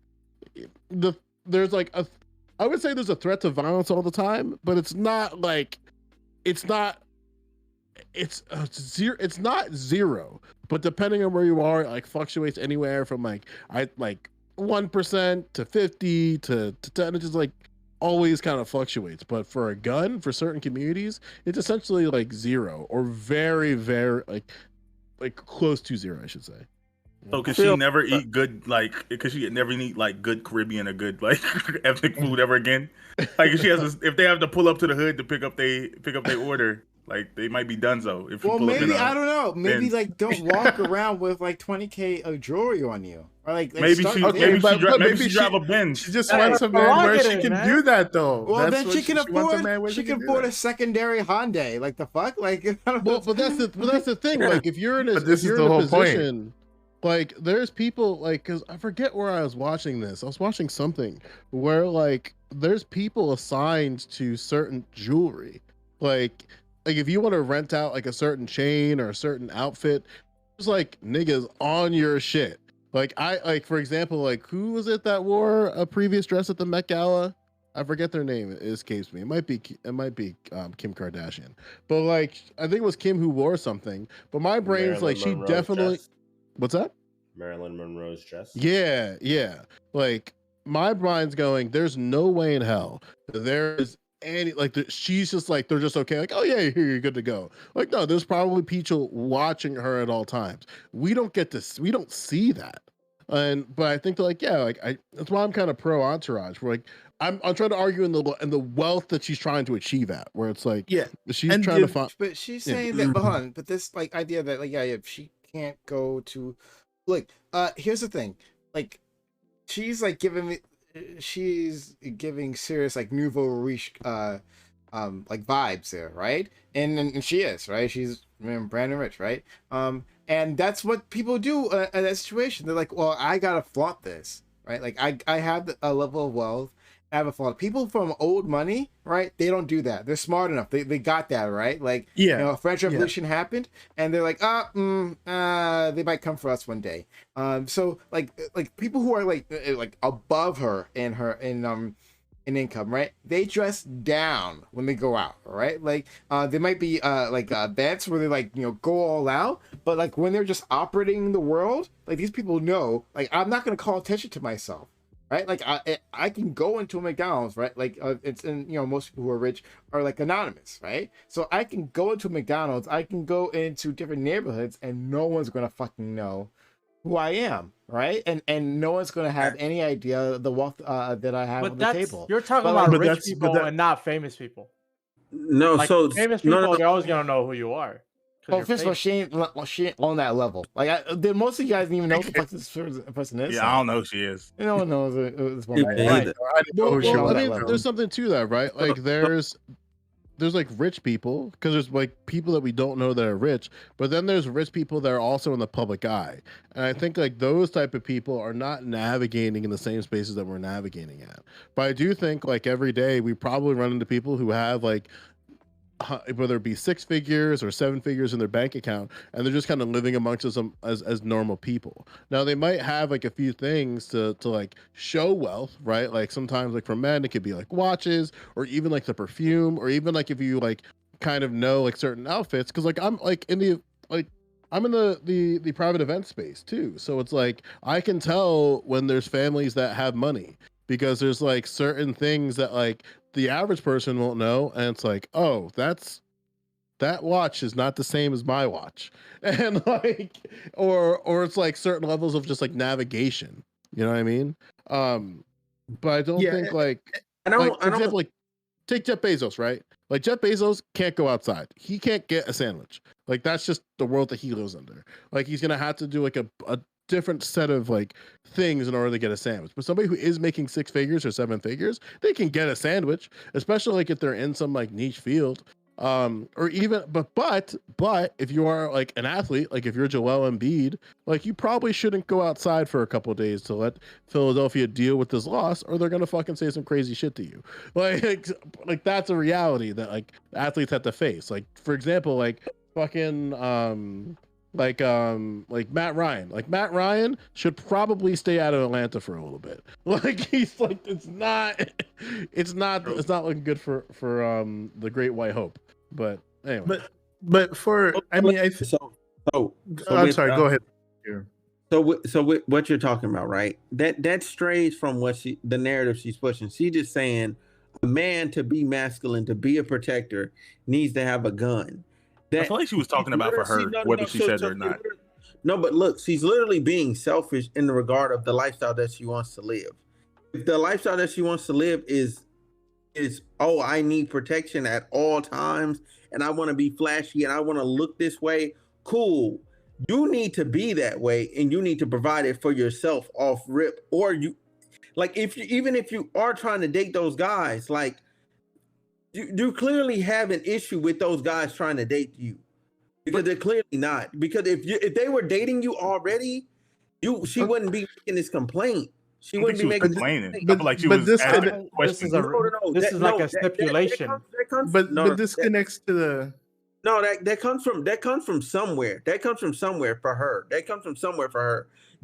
there's like I would say there's a threat to violence all the time, but it's not like it's not zero. It's not zero, but depending on where you are, it like fluctuates anywhere from like 1% to 50 to 10. It just like always kind of fluctuates. But for a gun, for certain communities, it's essentially like zero or very, very like close to zero, I should say. So could she never eat good, like, could she never eat like good Caribbean or good like ethnic food ever again? Like if she has, if they have to pull up to the hood to pick up their order, like they might be donezo. If you Well, pull up in maybe a, I don't know. Maybe then- like don't walk around with like 20K of jewelry on you, or like maybe start she there. maybe but she drive a she Benz. just That's wants her a man where she prerogative, can man. do that though. Well, That's then what she can wants a man where afford. She can do afford that. a secondary Hyundai. Like the fuck, like I don't know. Well, but that's the thing. Like if you're in a, But this if you're is in the a whole point. position, like there's people like, because I forget where I was watching this. I was watching something where like there's people assigned to certain jewelry, like if you want to rent out like a certain chain or a certain outfit, there's like niggas on your shit. Like for example, like who was it that wore a previous dress at the Met Gala? I forget their name. It escapes me. It might be Kim Kardashian, but like I think it was Kim who wore something. But my brain's like she Monroe's definitely. dress. What's that? Marilyn Monroe's dress. Yeah. Like my mind's going. There's no way in hell there's any like she's just like they're just okay. Like, oh yeah, here you're good to go. Like no, there's probably people watching her at all times. We don't see that. But I think that like yeah, like that's why I'm kind of pro entourage. Where like I'm trying to argue in the wealth that she's trying to achieve at, where it's like Yeah, she's and trying to if- find. But she's Yeah. saying that, but hold on, but this like idea that like yeah, if she can't go to, look, here's the thing, like she's like she's giving serious like nouveau riche like vibes there, right? And she is right. She's Brandon Rich, right? And that's what people do in that situation. They're like, well, I gotta flaunt this, right? Like I have a level of wealth. I have a flaunt. People from old money, right? They don't do that. They're smart enough. They got that, right? Like, Yeah. you know, French Revolution happened, and they're like, they might come for us one day. So like people who are like above her in income, right? They dress down when they go out, right? Like they might be events where they like, you know, go all out, but like when they're just operating the world, like these people know, like I'm not gonna call attention to myself, right? Like I can go into a McDonald's, right? Like it's in, you know, most people who are rich are like anonymous, right? So I can go into a McDonald's, I can go into different neighborhoods, and no one's gonna fucking know who I am, right? And no one's gonna have any idea the wealth that I have But on the that's table. you're talking But about but rich that's- but people that- and not famous people. No, Like so famous no, people, no, they're always gonna know who you are. 'cause Well, you're first of all, famous. she ain't on that level. Like, most of you guys didn't even know who the fuck this person is. Yeah, I don't know who she is. No one knows this Yeah, woman. me Right. either. I didn't know who she Well, Well, was. I mean, level. there's something to that, right? Like there's like rich people, because there's like people that we don't know that are rich, but then there's rich people that are also in the public eye. And I think like those type of people are not navigating in the same spaces that we're navigating at. But I do think like every day we probably run into people who have like whether it be 6 figures or 7 figures in their bank account, and they're just kind of living amongst us as normal people. Now they might have like a few things to like show wealth, right? Like sometimes like for men it could be like watches, or even like the perfume, or even like if you like kind of know like certain outfits, because like I'm like in the like I'm in the private event space too, so it's like I can tell when there's families that have money, because there's like certain things that like the average person won't know, and it's like, oh, that watch is not the same as my watch, and like, or it's like certain levels of just like navigation, you know what I mean? But I don't think like, I don't. like for example, like take Jeff Bezos, right? Like Jeff Bezos can't go outside. He can't get a sandwich. Like that's just the world that he lives under. Like he's gonna have to do like a different set of like things in order to get a sandwich. But somebody who is making 6 figures or 7 figures, they can get a sandwich, especially like if they're in some like niche field. Or even but if you are like an athlete, like if you're Joel Embiid, like you probably shouldn't go outside for a couple of days to let Philadelphia deal with this loss, or they're gonna fucking say some crazy shit to you. Like that's a reality that like athletes have to face. Like for example, like fucking like Matt Ryan. Like Matt Ryan should probably stay out of Atlanta for a little bit. Like he's like it's not looking good for the Great White Hope. But anyway. But for I mean I I'm with, sorry. Go ahead. So what you're talking about, right? That strays from the narrative she's pushing. She's just saying a man to be masculine, to be a protector, needs to have a gun. I feel like she was talking about for her, whether she said it or not. No, but look, she's literally being selfish in the regard of the lifestyle that she wants to live. If the lifestyle that she wants to live is oh, I need protection at all times, and I want to be flashy, and I want to look this way, cool. You need to be that way, and you need to provide it for yourself off rip. Or you, like, even if you are trying to date those guys, like, you clearly have an issue with those guys trying to date you, because they're clearly not. Because if they were dating you already, she wouldn't be making this complaint. She wouldn't be making complaining. But, I feel like she but was this asking This questions. is like a stipulation. but this connects to the. No, that comes from somewhere. That comes from somewhere for her.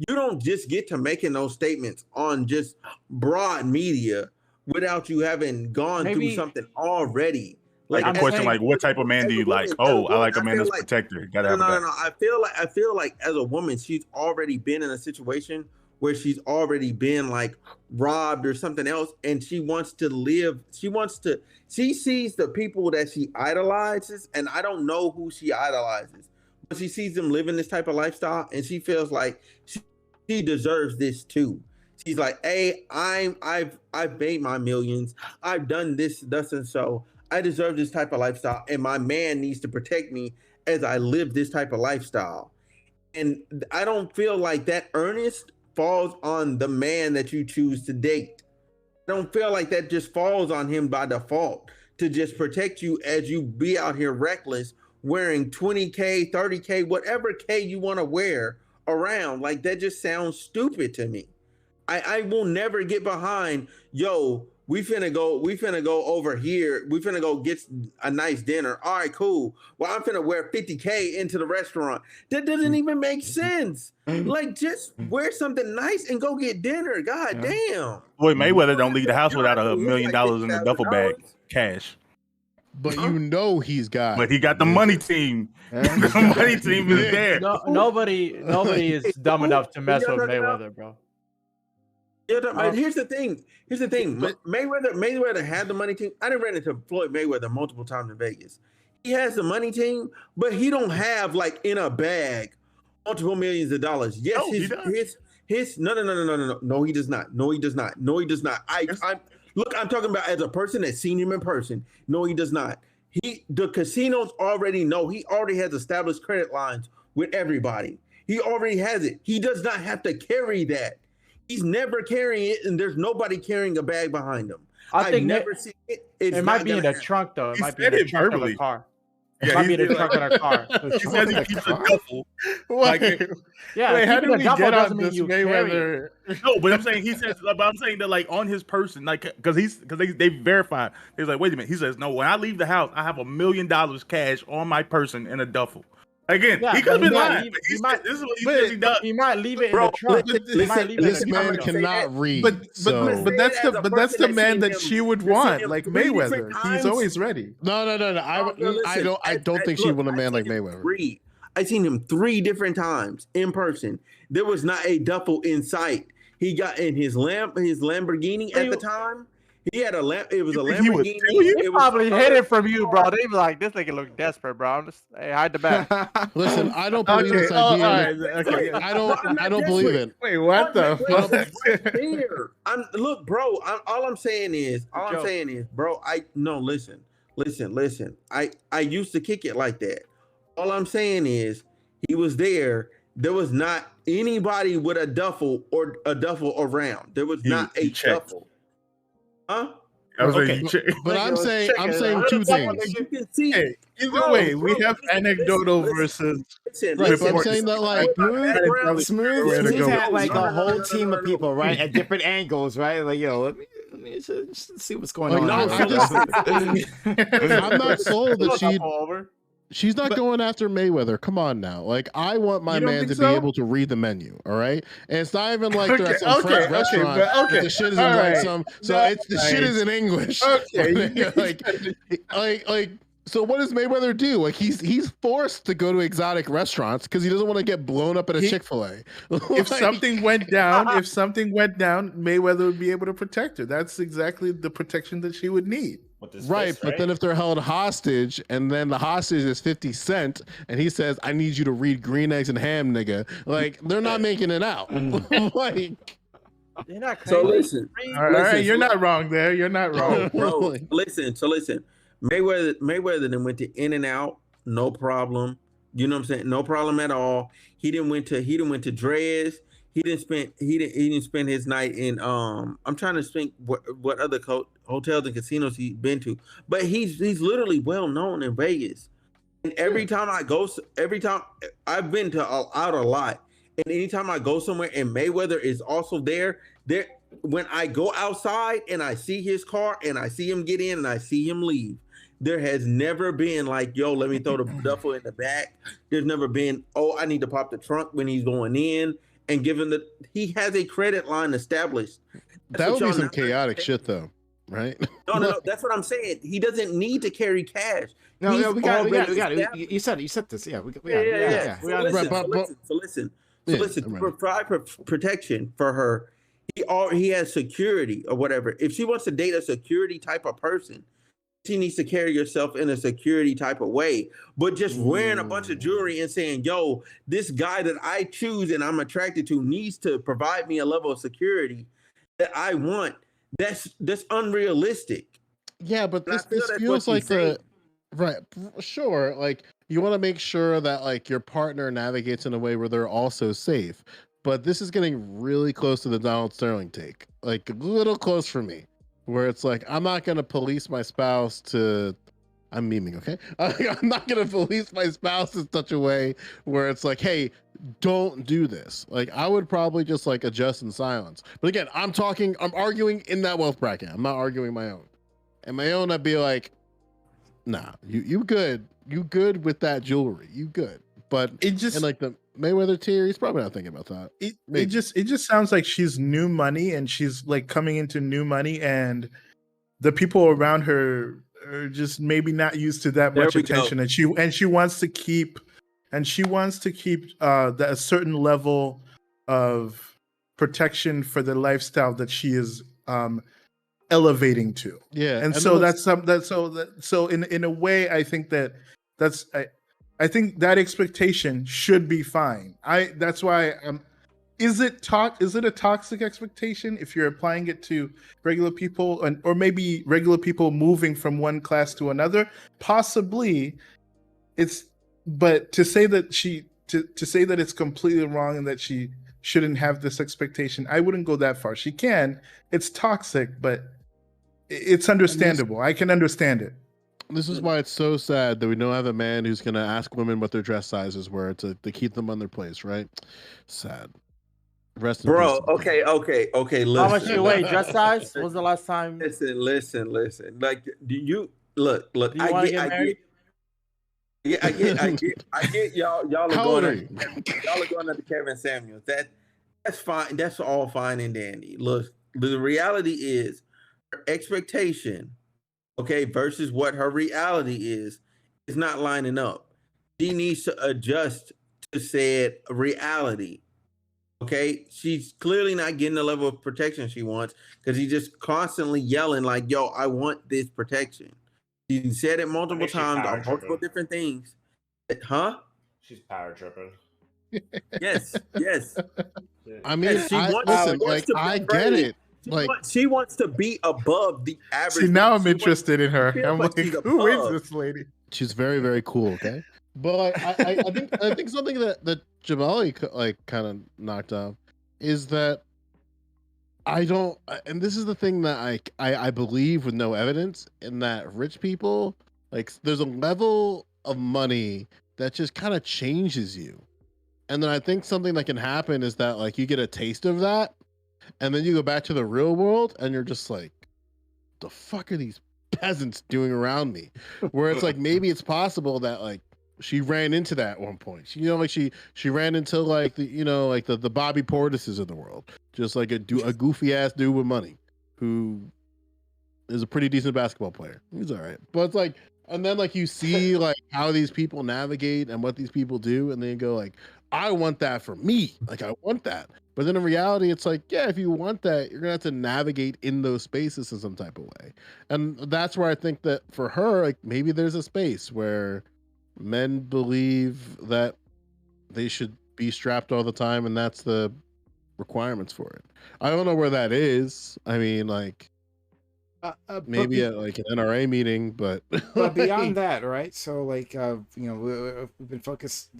You don't just get to making those statements on just broad media without you having gone through something already. Like a question like, what type of man do you like? Oh, I like a man that's protector. Gotta have no. I feel like as a woman, she's already been in a situation where she's already been like robbed or something else, and she wants to live. She sees the people that she idolizes, and I don't know who she idolizes, but she sees them living this type of lifestyle, and she feels like she deserves this too. She's like, hey, I've made my millions. I've done this, thus and so. I deserve this type of lifestyle, and my man needs to protect me as I live this type of lifestyle. And I don't feel like that earnest falls on the man that you choose to date. I don't feel like that just falls on him by default to just protect you as you be out here reckless, wearing 20K, 30K, whatever K you want to wear around. Like, that just sounds stupid to me. I will never get behind, yo, we finna go over here. We finna go get a nice dinner. All right, cool. Well, I'm finna wear 50K into the restaurant. That doesn't even make sense. Like, just wear something nice and go get dinner. God damn. Boy, Mayweather don't leave the house without $1 million in the duffel bag, cash. But you know he's got. But he got the money team. The money team is there. Nobody is dumb enough to mess with Mayweather, bro. Yeah, here's the thing. But Mayweather had the money team. I done ran into Floyd Mayweather multiple times in Vegas. He has the money team, but he don't have like in a bag multiple millions of dollars. Yes, no, he does not. I'm talking about as a person that's seen him in person. No, he does not. The casinos already know. He already has established credit lines with everybody. He already has it. He does not have to carry that. He's never carrying it, and there's nobody carrying a bag behind him. I think never seen it. It might be in the trunk, though. It might be in the trunk of a car. It might be in the trunk of a car. He says he keeps a duffel. Yeah, how do we get on this Mayweather? No, but I'm saying that like on his person, like because they verified. He's like, wait a minute. He says, no, when I leave the house, I have $1 million cash on my person in a duffel. Again, he could be lying. This is what he says he does. He might leave it in the trunk. This man cannot read. But that's the man that she would want, like Mayweather. He's always ready. No. I don't think she would a man like Mayweather. I seen him 3 different times in person. There was not a duffel in sight. He got in his Lamborghini at the time. He had a it was a Lamborghini. He probably hid it from you, bro. They be like, this nigga look desperate, bro. Hey, hide the back. Listen, I don't believe this idea. Okay. I don't believe it. Wait, what the fuck? Look, bro. All I'm saying is, bro. Listen. I used to kick it like that. All I'm saying is, he was there. There was not anybody with a duffel around. There was not a duffel. Huh? Okay, but I'm saying 2 things. You can see it. Either way, we have anecdotal versus. Right, so I'm saying that like Smooth had like a whole team of people, right, at different angles, right? Like, yo, let me just see what's going on. I'm not sold that she's not going after Mayweather. Come on now. Like, I want my man to be able to read the menu, all right? And it's not even like they're at some French restaurant. The shit is in like some. So the shit is in English. Okay. like So what does Mayweather do? Like he's forced to go to exotic restaurants because he doesn't want to get blown up at a He- Chick-fil-A. If something went down, Mayweather would be able to protect her. That's exactly the protection that she would need. With this Right, fist, but then if they're held hostage and then the hostage is 50 Cent and he says, I need you to read Green Eggs and Ham, nigga. Like, they're not making it out. Like, You're not crazy. So listen, All right, you're not wrong there. You're not wrong. bro. Listen. Mayweather then went to In and Out, no problem. You know what I'm saying? No problem at all. He didn't went to Dre's. He didn't spend his night in I'm trying to think what other hotels and casinos he's been to, but he's literally well known in Vegas. And every time I've been to out a lot, and anytime I go somewhere and Mayweather is also there, when I go outside and I see his car and I see him get in and I see him leave, there has never been like, yo, let me throw the duffel in the back. There's never been, oh, I need to pop the trunk when he's going in. And given that he has a credit line established, that would be some chaotic shit, though, right? No. That's what I'm saying. He doesn't need to carry cash. No, we got it. You said this. Yeah, we got it. So listen. To provide protection for her, he has security or whatever. If she wants to date a security type of person, she needs to carry herself in a security type of way. But just wearing a bunch of jewelry and saying, yo, this guy that I choose and I'm attracted to needs to provide me a level of security that I want, that's unrealistic. Yeah, but this feels like right, sure. Like, you want to make sure that like your partner navigates in a way where they're also safe. But this is getting really close to the Donald Sterling take. Like, a little close for me. Where it's like, I'm not going to police my spouse to, I'm memeing, okay? I'm not going to police my spouse in such a way where it's like, hey, don't do this. Like, I would probably just like adjust in silence. But again, I'm arguing in that wealth bracket. I'm not arguing my own. And my own, I'd be like, nah, you good. You good with that jewelry. You good. But it just, and like the Mayweather tier, he's probably not thinking about that. It just sounds like she's new money and she's like coming into new money and the people around her are just maybe not used to that much attention and she wants to keep a certain level of protection for the lifestyle that she is elevating to. Yeah. And so so in a way I think I think that expectation should be fine. That's why is it a toxic expectation if you're applying it to regular people or maybe regular people moving from one class to another? Possibly but to say that to say that it's completely wrong and that she shouldn't have this expectation, I wouldn't go that far. She can. It's toxic, but it's understandable. I can understand it. This is why it's so sad that we don't have a man who's going to ask women what their dress sizes were to keep them on their place, right? Sad. Rest in peace. Bro, okay. Listen. How much you weigh? Dress size? When was the last time? Listen. Like, do you look? Do you want to get married? I get y'all are going at the Kevin Samuels. That's fine. That's all fine and dandy. Look, the reality is her expectation, okay, versus what her reality is not lining up. She needs to adjust to said reality. Okay, she's clearly not getting the level of protection she wants because he's just constantly yelling like, "Yo, I want this protection." She said it multiple times on multiple different things. Huh? She's power tripping. Yes. I mean, I get it. She wants to be above the average. See, now I'm interested in her. I'm like, who is this lady? She's very, very cool. Okay, but I think something that Jamali like kind of knocked off is that I don't, and this is the thing that I believe with no evidence, in that rich people, like, there's a level of money that just kind of changes you. And then I think something that can happen is that like you get a taste of that and then you go back to the real world and you're just like, the fuck are these peasants doing around me? Where it's like, maybe it's possible that like she ran into that at one point. She ran into like the Bobby Portises of the world, just like a goofy ass dude with money who is a pretty decent basketball player. He's all right, but it's like And then like you see like how these people navigate and what these people do, and then you go like, I want that for me. Like I want that. But then in reality, it's like, yeah, if you want that, you're gonna have to navigate in those spaces in some type of way. And that's where I think that for her, like maybe there's a space where men believe that they should be strapped all the time, and that's the requirements for it. I don't know where that is. I mean, like maybe at like an NRA meeting, but but beyond that, right? So like we've been focused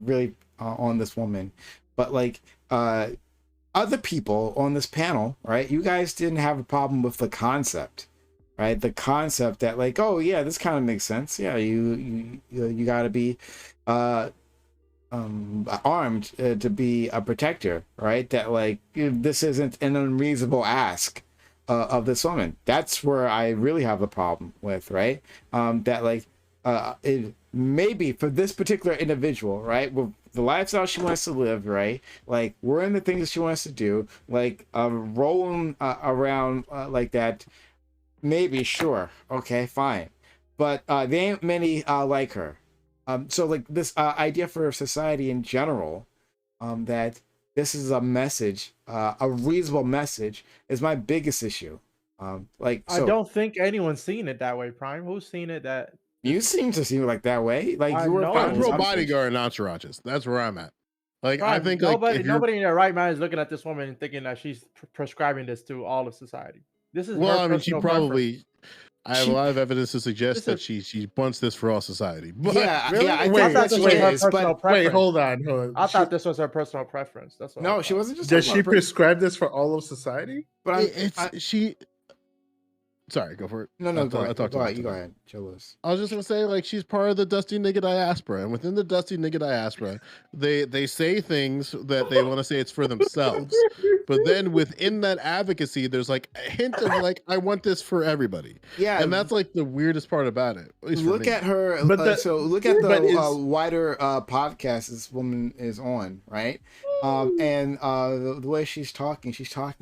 really on this woman, but like other people on this panel, right? You guys didn't have a problem with the concept, right? The concept that like, oh yeah, this kind of makes sense. Yeah, you got to be armed to be a protector, right? That like this isn't an unreasonable ask of this woman. That's where I really have a problem with, right? That like it maybe for this particular individual, right, with the lifestyle she wants to live, right, like we're in the things that she wants to do, like rolling around like that, maybe, sure, okay, fine, but there ain't many like her. So like this idea for society in general, that this is a message, a reasonable message, is my biggest issue. Like, so I don't think anyone's seen it that way, Prime. Who's seen it that you seem to see it like that way. Like I you were know. I'm fine pro with bodyguard and entourages. That's where I'm at. Like I Prime, think like nobody if you're, nobody in their right mind is looking at this woman and thinking that she's prescribing this to all of society. This is well, her I mean, she personal probably. I have She- a lot of evidence to suggest This that she wants this for all society. But yeah, Really? yeah, I Wait, think thought that's this what was it her is. personal But preference. Wait, hold on. I thought this was her personal preference. That's what I no, she thought. wasn't just. Does talking she about prescribe this for all of society? But I'm, it's she. Sorry, go for it. no, I go ahead. talked Go too ahead. much You go today. ahead, Joe Lewis. I was just gonna say, like, she's part of the Dusty Nigga diaspora, and within the Dusty Nigga diaspora, they say things that they want to say it's for themselves, but then within that advocacy, there's like a hint of like, I want this for everybody, Yeah, and that's like the weirdest part about it. At least for look me. at her. But So look at but the is- wider podcast this woman is on, right? And the way she's talking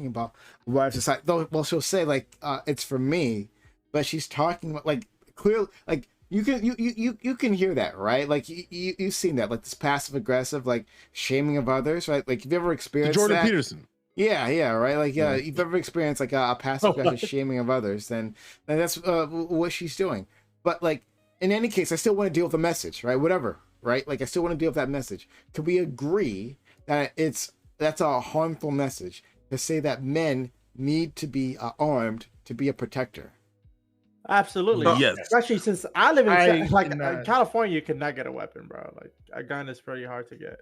about what society. Well, she'll say like it's for me, but she's talking about like clearly like you can hear that, right? Like you've seen that, like this passive aggressive like shaming of others, right? Like you've ever The experienced Jordan that? Peterson. Yeah, right. Like, Yeah. you've ever experienced like a passive aggressive shaming of others, then that's what she's doing. But like, in any case, I still want to deal with the message, right? Whatever, right? Like, I still want to deal with that message. Can we agree that that's a harmful message to say that men need to be armed to be a protector? Absolutely. No. Yes. Especially since I live in I like cannot. California, you cannot get a weapon, bro. Like a gun is pretty hard to get.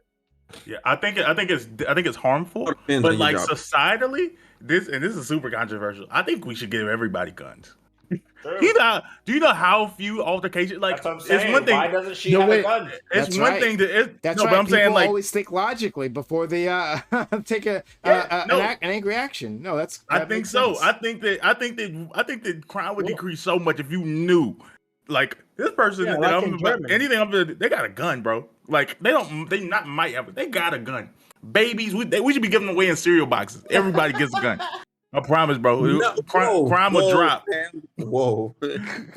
Yeah, I think it's harmful, Depends but on like your job. societally, this is super controversial. I think we should give everybody guns. True. Do you know how few altercations? Like, That's what I'm saying. it's one thing. Why doesn't she No, have wait. a gun? It's That's one right. thing that That's no, right. but I'm People saying like always think logically before they take Yeah, an angry action. No, that I think makes so. sense. I think that crime would decrease so much if you knew, like this person. Yeah, that like I'm in about, Germany. anything I'm gonna, they got a gun, bro. Like they not might have, they got a gun. Babies, we should be giving them away in cereal boxes. Everybody gets a gun. I promise, bro. Crime will drop. Man. Whoa.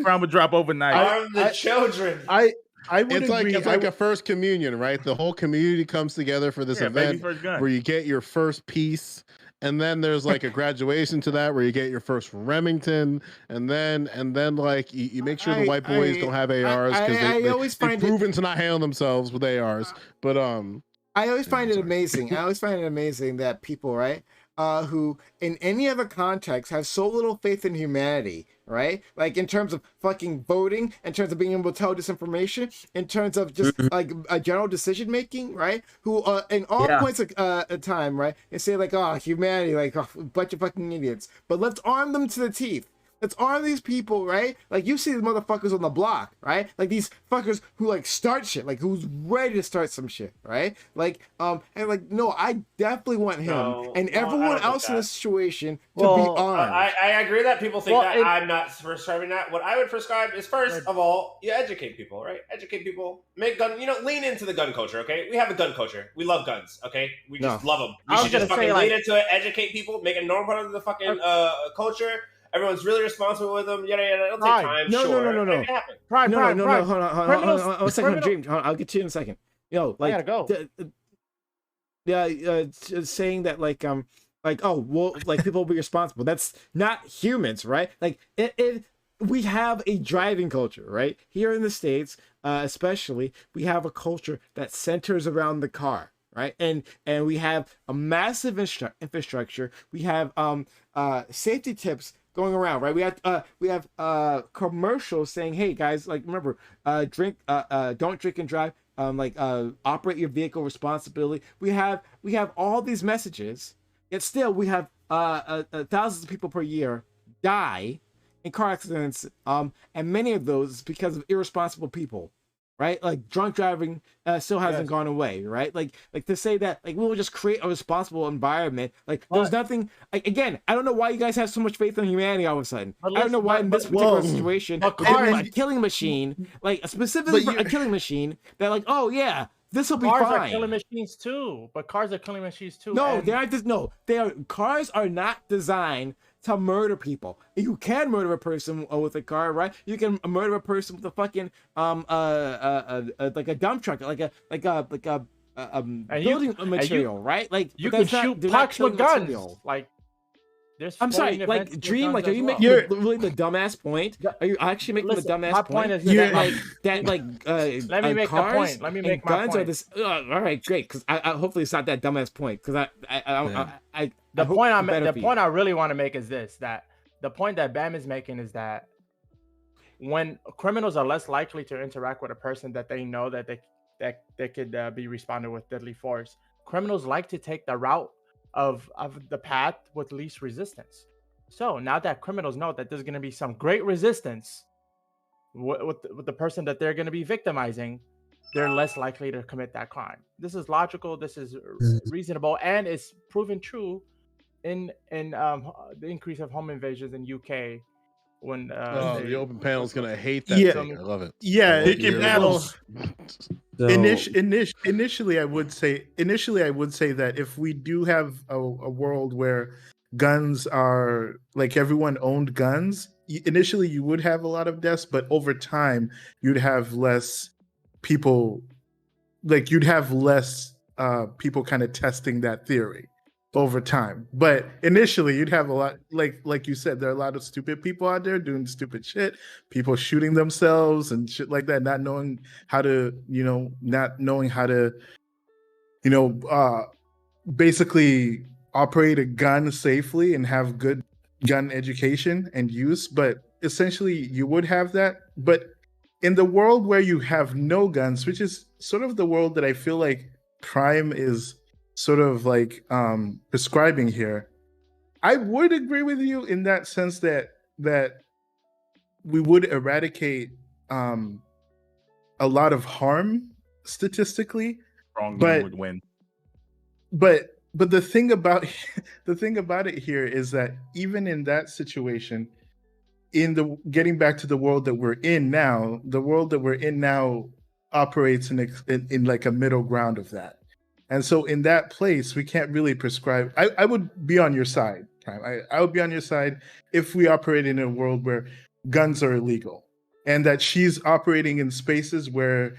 Crime will drop overnight. Arm the children. I would It's like agree. it's like a first communion, right? The whole community comes together for this Yeah, baby's event first gun. where you get your first piece, and then there's like a graduation to that where you get your first Remington, and then like you make sure the white boys don't have ARs because I always they've find it. proven to not handle themselves with ARs. But I always find it sorry. amazing. I always find it amazing that people, right, who in any other context have so little faith in humanity, right? Like in terms of fucking voting, in terms of being able to tell disinformation, in terms of just like a general decision making, right? Who in all Yeah. points of time, right, and say like, oh, humanity, like a bunch of fucking idiots. But let's arm them to the teeth. Let's arm these people, right? Like you see the motherfuckers on the block, right? Like these fuckers who like start shit, like who's ready to start some shit, right? Like and like no, I definitely want him and I everyone don't think else in that. this situation to Well, be armed. I agree that people think Well, that it- I'm not prescribing that. What I would prescribe is first of all, you educate people, right? Educate people, make gun. Lean into the gun culture. Okay, we have a gun culture. We love guns. Okay, we just love them. We I was should just gonna fucking say, like- lean into it, educate people, make it normal part of the fucking culture. Everyone's really responsible with them. Yada yada. It'll take Prime. time. No, no, sure. no, no, no. Make it happen. Prime, No, Prime, no, Prime. no, hold on, Criminals- one second, criminal- Dream. Hold on, I'll get to you in a second. Yo, I like, gotta go. saying that like oh well, like people will be responsible. That's not humans, right? Like we have a driving culture, right? Here in the States, especially, we have a culture that centers around the car, right? And we have a massive infrastructure. We have safety tips going around, right? We have commercials saying, hey guys, like remember, don't drink and drive. Operate your vehicle responsibly. We have all these messages, yet still we have thousands of people per year die in car accidents, and many of those is because of irresponsible people, right? Like drunk driving still hasn't gone away, right? Like to say that like we'll just create a responsible environment, like there's nothing. Like again, I don't know why you guys have so much faith in humanity all of a sudden. I don't know why in this particular situation, a killing machine, like specifically for a killing machine, that like, oh yeah, this will be Cars fine. are killing machines too, but cars are killing machines too. No, and- they aren't. No, cars are not designed to murder people. You can murder a person with a car, right? You can murder a person with a fucking like a dump truck, like a building material, right? Like you but can that's not- shoot they're not pucks with killing guns. material. Like there's. I'm sorry, sporting like events with Dream, guns like are as you well. making really the dumbass point? Are you actually making Listen, the dumbass my point? point is Yeah. that Like that, like Let me make the cars point. Let me and make my guns are point. this. All right, great, because I hopefully it's not that dumbass point, because The hope point better the for you. point I really want to make is this: that the point that Bam is making is that when criminals are less likely to interact with a person that they know that they could be responded with deadly force, criminals like to take the route of the path with least resistance. So now that criminals know that there's going to be some great resistance with the person that they're going to be victimizing, they're less likely to commit that crime. This is logical. This is reasonable, and it's proven true in the increase of home invasions in UK when The open panel's gonna hate that Yeah. thing. I love it. Yeah, I love Pick to your hear battles. So, Initially, I would say that if we do have a world where guns are like everyone owned guns, initially you would have a lot of deaths, but over time you'd have less people, like you'd have less people kind of testing that theory over time. But initially you'd have a lot, like you said, there are a lot of stupid people out there doing stupid shit, people shooting themselves and shit like that, not knowing how to basically operate a gun safely and have good gun education and use. But essentially you would have that. But in the world where you have no guns, which is sort of the world that I feel like Prime is sort of like prescribing here, I would agree with you in that sense that we would eradicate a lot of harm statistically. Wrong But- game would win. But the thing about it here is that even in that situation, getting back to the world that we're in now, the world that we're in now operates in like a middle ground of that. And so in that place, we can't really prescribe. I would be on your side, Prime. I would be on your side if we operate in a world where guns are illegal, and that she's operating in spaces where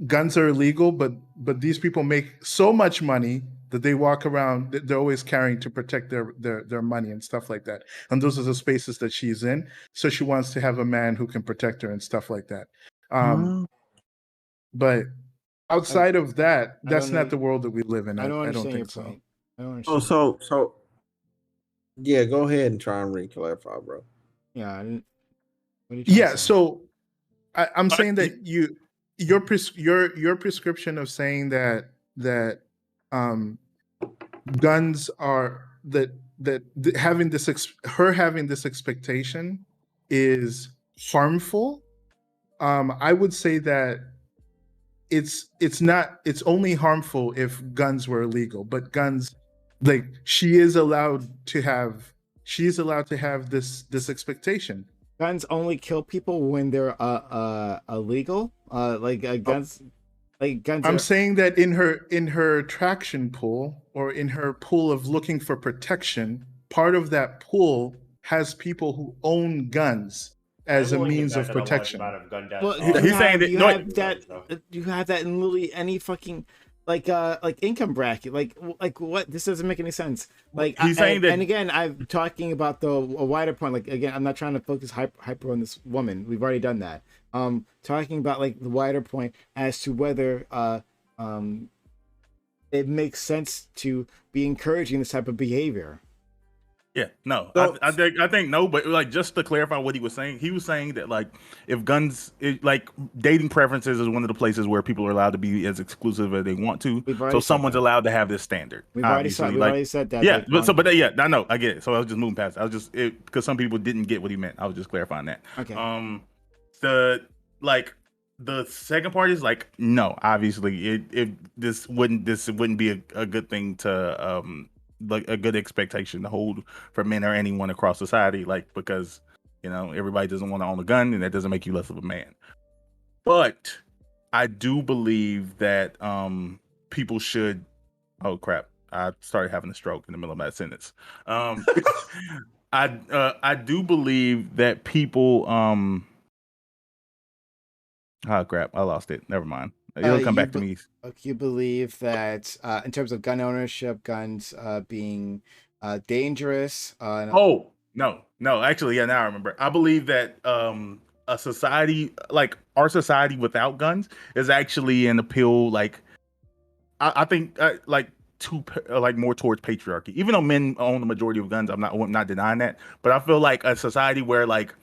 guns are illegal, but these people make so much money that they walk around, they're always carrying to protect their money and stuff like that. And those are the spaces that she's in. So she wants to have a man who can protect her and stuff like that. But outside of that, that's don't know- not the world that we live in. I don't I don't understand your think so. point. I don't oh, understand. so yeah, go ahead and try and re-clarify, bro. Yeah, I didn't. What are you trying Yeah, to say? so I'm saying that your prescription of saying that guns are having this expectation is harmful. I would say that it's only harmful if guns were illegal, but guns, like she is allowed to have this expectation. Guns only kill people when they're illegal. Guns. Like guns. I'm saying that in her traction pool, or in her pool of looking for protection, part of that pool has people who own guns as a means of protection. Well, He's saying that you have that in literally any fucking like income bracket. Like what? This doesn't make any sense. Like he's saying that, and again, I'm talking about a wider point. Like again, I'm not trying to focus hyper on this woman. We've already done that. Talking about like the wider point as to whether it makes sense to be encouraging this type of behavior. yeah, no, So- I think no, but like just to clarify what he was saying that like if guns, like dating preferences is one of the places where people are allowed to be as exclusive as they want to. We've already So said someone's that. allowed to have this standard. We've obviously. already said that. Yeah, like, but yeah, I know, I get it. So I was just moving past. I was just because some people didn't get what he meant. I was just clarifying that. Okay. The second part is like no, obviously this wouldn't be a good thing to like a good expectation to hold for men or anyone across society, like because everybody doesn't want to own a gun and that doesn't make you less of a man. But I do believe that people should. Oh crap! I started having a stroke in the middle of that sentence. I do believe that people oh crap! I lost it. Never mind. It'll come back to me. You believe that in terms of gun ownership, guns being dangerous. Oh no! Actually, yeah. Now I remember. I believe that a society like our society without guns is actually an appeal. Like I think like more towards patriarchy. Even though men own the majority of guns, I'm not denying that. But I feel like a society where like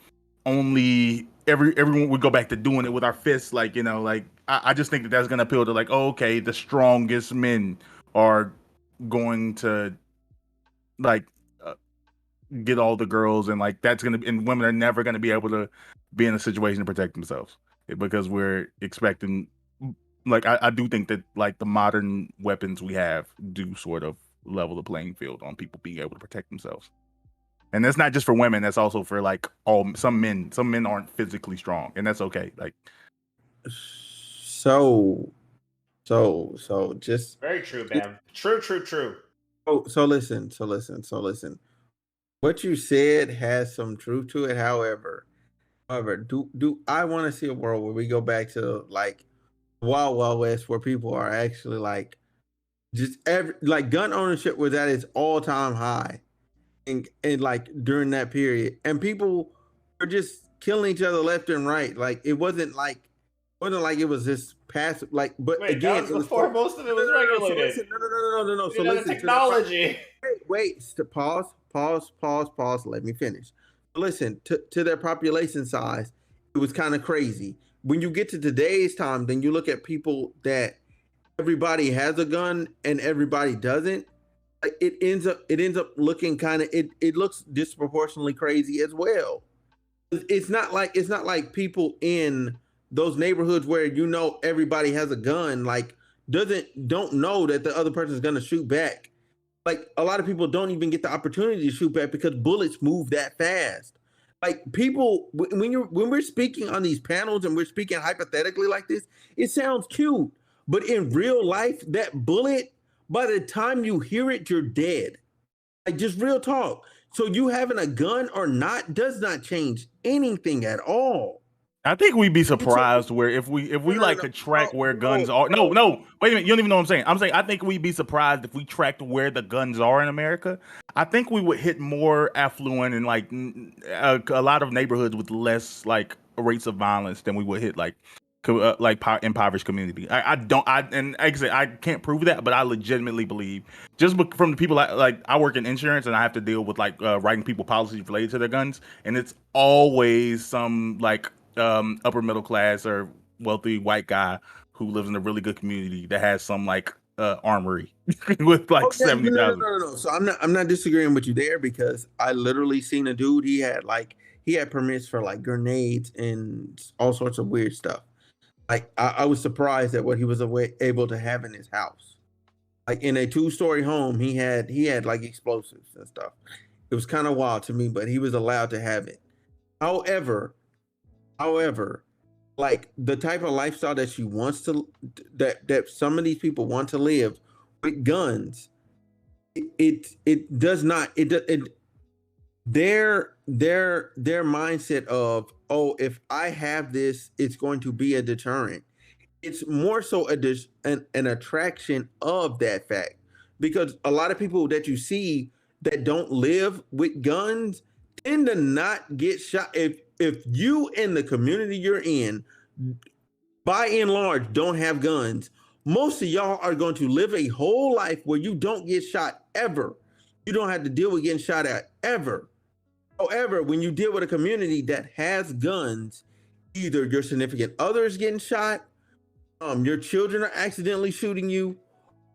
only everyone would go back to doing it with our fists, like like I just think that that's gonna appeal to like, oh, okay, the strongest men are going to like get all the girls, and like that's gonna, and women are never gonna be able to be in a situation to protect themselves because we're expecting. Like I do think that like the modern weapons we have do sort of level the playing field on people being able to protect themselves. And that's not just for women, that's also for like some men. Some men aren't physically strong, and that's okay. Like so just very true, Bam. True. so listen. What you said has some truth to it. However, do I want to see a world where we go back to like Wild West, where people are actually like just like gun ownership was at its all-time high, and like during that period, and people were just killing each other left and right. Like it wasn't like it was this passive. Like, but Wait, again, that was before most of it was regulated. No. So listen, technology. Wait. Pause. Let me finish. Listen, to their population size, it was kind of crazy. When you get to today's time, then you look at people that everybody has a gun and everybody doesn't. It ends up looking kind of it looks disproportionately crazy as well. It's not like people in those neighborhoods where everybody has a gun like don't know that the other person is going to shoot back. Like a lot of people don't even get the opportunity to shoot back because bullets move that fast. Like people, when we're speaking on these panels and we're speaking hypothetically like this, it sounds cute, but in real life, that bullet, by the time you hear it, you're dead. Like just real talk. So you having a gun or not does not change anything at all. I think we'd be surprised where if we could track where guns are. No, wait a minute. You don't even know what I'm saying. I'm saying I think we'd be surprised if we tracked where the guns are in America. I think we would hit more affluent and like a lot of neighborhoods with less like rates of violence than we would hit like impoverished community. And like I said, I can't prove that, but I legitimately believe just from the people I work in insurance and I have to deal with like writing people policies related to their guns, and it's always some like upper middle class or wealthy white guy who lives in a really good community that has some like armory with like 70,000. No. So I'm not disagreeing with you there because I literally seen a dude. He had permits for like grenades and all sorts of weird stuff. Like I was surprised at what he was able to have in his house. Like in a 2-story home, he had like explosives and stuff. It was kind of wild to me, but he was allowed to have it. However, like the type of lifestyle that she wants to, that some of these people want to live with guns, it their mindset of, oh, if I have this, it's going to be a deterrent. It's more so an attraction of that fact, because a lot of people that you see that don't live with guns tend to not get shot. If you in the community you're in, by and large, don't have guns, most of y'all are going to live a whole life where you don't get shot ever. You don't have to deal with getting shot at ever. However, when you deal with a community that has guns, either your significant other is getting shot, your children are accidentally shooting you,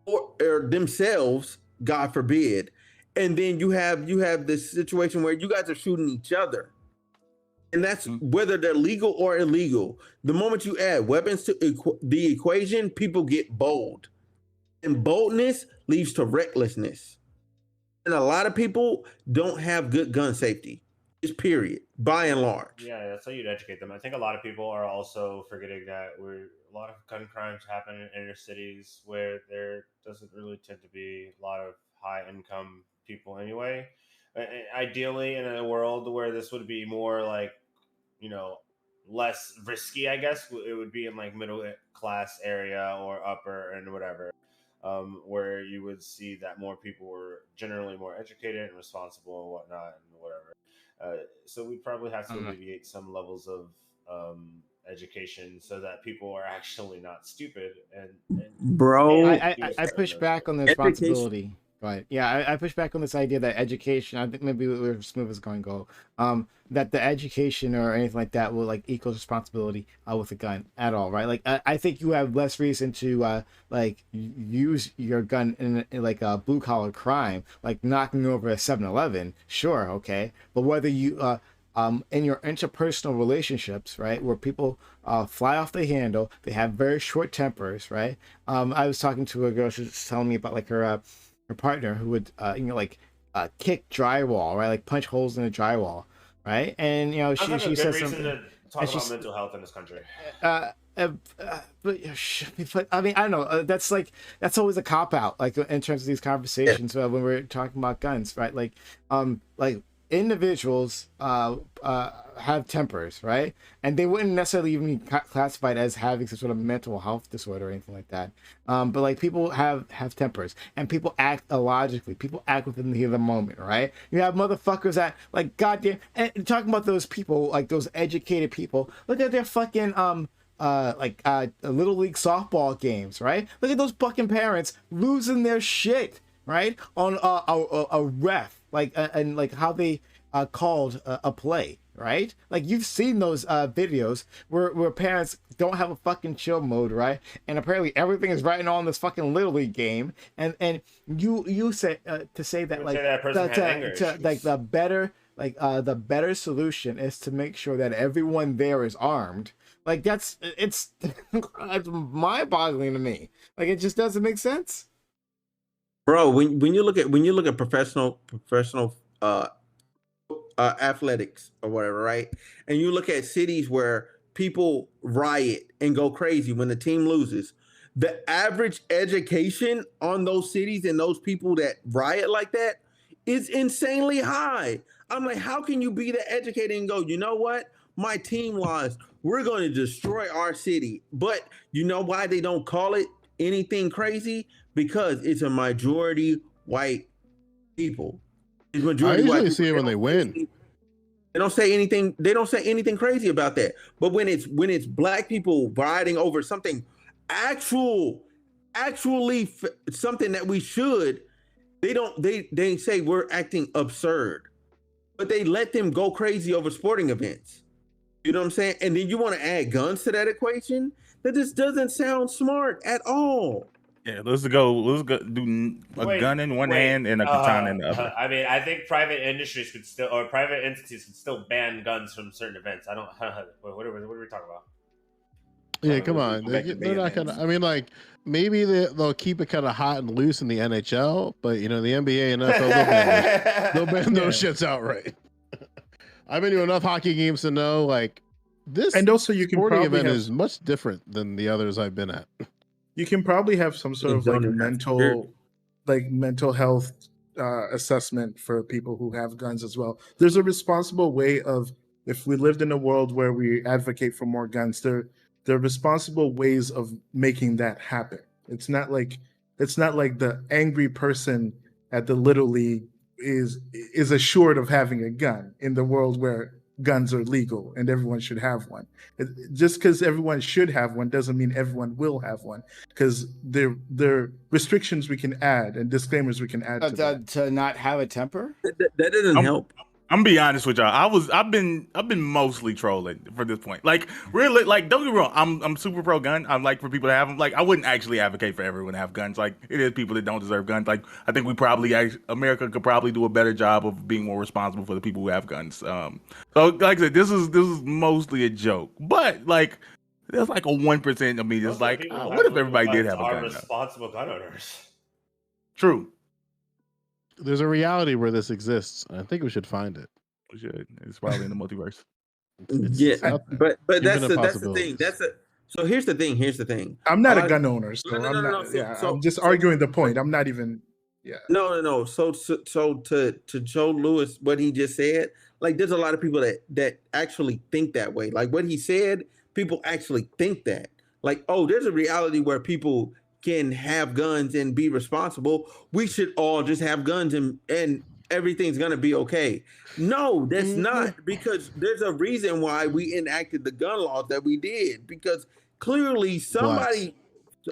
or themselves, God forbid, and then you have this situation where you guys are shooting each other, and that's whether they're legal or illegal. The moment you add weapons to the equation, people get bold, and boldness leads to recklessness. And a lot of people don't have good gun safety. Just period, by and large. Yeah, that's how you'd educate them. I think a lot of people are also forgetting that a lot of gun crimes happen in inner cities where there doesn't really tend to be a lot of high income people anyway. Ideally, in a world where this would be more like, less risky, I guess it would be in like middle class area or upper and whatever. Where you would see that more people were generally more educated and responsible and whatnot and whatever. So we probably have to alleviate some levels of education so that people are actually not stupid. And Bro, I push back on the responsibility. But yeah, I push back on this idea that education, I think maybe where Smooth is going to go, that the education or anything like that will like equal responsibility with a gun at all, right? Like I think you have less reason to like use your gun in like a blue collar crime, like knocking over a 7-Eleven, sure, okay, but whether you in your interpersonal relationships, right, where people fly off the handle, they have very short tempers, right? I was talking to a girl, she was telling me about like her partner who would kick drywall, right, like punch holes in the drywall, right? And she says something to talk about mental health in this country. But I mean, I don't know. That's always a cop out, like in terms of these conversations when we're talking about guns, right? Like individuals have tempers, right? And they wouldn't necessarily even be classified as having some sort of mental health disorder or anything like that. But like people have tempers, and people act illogically. People act within the moment, right? You have motherfuckers that like goddamn. And talking about those people, like those educated people, look at their fucking little league softball games, right? Look at those fucking parents losing their shit, right, on a ref, and like how they called a play, right? Like you've seen those videos where parents don't have a fucking chill mode, right? And apparently everything is right on this fucking little league game, and you say to say that like the better solution is to make sure that everyone there is armed. Like it's mind-boggling to me. Like it just doesn't make sense. Bro, when you look at professional athletics or whatever, right? And you look at cities where people riot and go crazy when the team loses, the average education on those cities and those people that riot like that is insanely high. I'm like, how can you be that educated and go, you know what? My team lost. We're going to destroy our city. But you know why they don't call it anything crazy? Because it's a majority white people. It's majority I usually white see it when they win. They don't say anything. They don't say anything crazy about that. But when it's black people rioting over something actually something that we should, they say we're acting absurd. But they let them go crazy over sporting events. You know what I'm saying? And then you want to add guns to that equation? That just doesn't sound smart at all. Yeah, let's do a gun in one hand and a katana in the other. I mean, I think private entities could still ban guns from certain events. I don't. What are we talking about? Yeah, come on. They're not gonna. I mean, like maybe they'll keep it kind of hot and loose in the NHL, but the NBA and NFL they'll ban those shits outright. I've been to enough hockey games to know like this. And also, you can sporting probably event is much different than the others I've been at. You can probably have some sort of like mental health assessment for people who have guns as well. There's a responsible way of, if we lived in a world where we advocate for more guns, there are responsible ways of making that happen. It's not like the angry person at the Little League is assured of having a gun in the world where guns are legal and everyone should have one. Just because everyone should have one doesn't mean everyone will have one, because there are restrictions we can add and disclaimers we can add to that. To not have a temper. That doesn't help. I'm gonna be honest with y'all. I've been mostly trolling for this point. Like, really, like, don't get me wrong. I'm super pro gun. I'm like, for people to have them. Like, I wouldn't actually advocate for everyone to have guns. Like, it is people that don't deserve guns. Like, I think America could probably do a better job of being more responsible for the people who have guns. So like I said, this is mostly a joke. But like, there's like a 1% of me that's like, oh, what if everybody did have a gun? Responsible gun owners. True. There's a reality where this exists. I think we should find it. We should. It's probably in the multiverse. It's out there. but that's the thing. So here's the thing. I'm not a gun owner, so No. I'm just arguing the point. I'm not even. Yeah. No. So to Joe Lewis, what he just said, like, there's a lot of people that actually think that way. Like what he said, people actually think that. Like, oh, there's a reality where people can have guns and be responsible. We should all just have guns and everything's gonna be okay. No, that's not, because there's a reason why we enacted the gun laws that we did, because clearly somebody.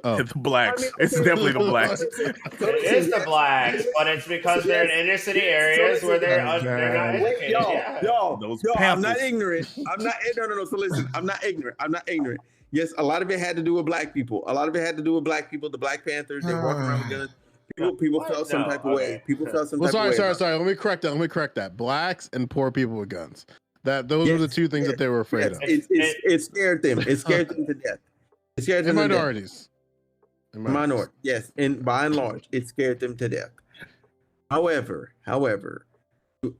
It's blacks. It's definitely the blacks. It is the blacks, but it's because they're in inner city areas where they're not educated. Y'all, I'm not ignorant. No. So listen, I'm not ignorant. Yes, a lot of it had to do with black people. The Black Panthers, they walk around with guns. People felt some type of way. People felt some type of way. Sorry. Let me correct that. Blacks and poor people with guns. Those were the two things that they were afraid of. It scared them. It scared them to death. It scared them to minorities. death. Minority, yes. And by and large, it scared them to death. However, to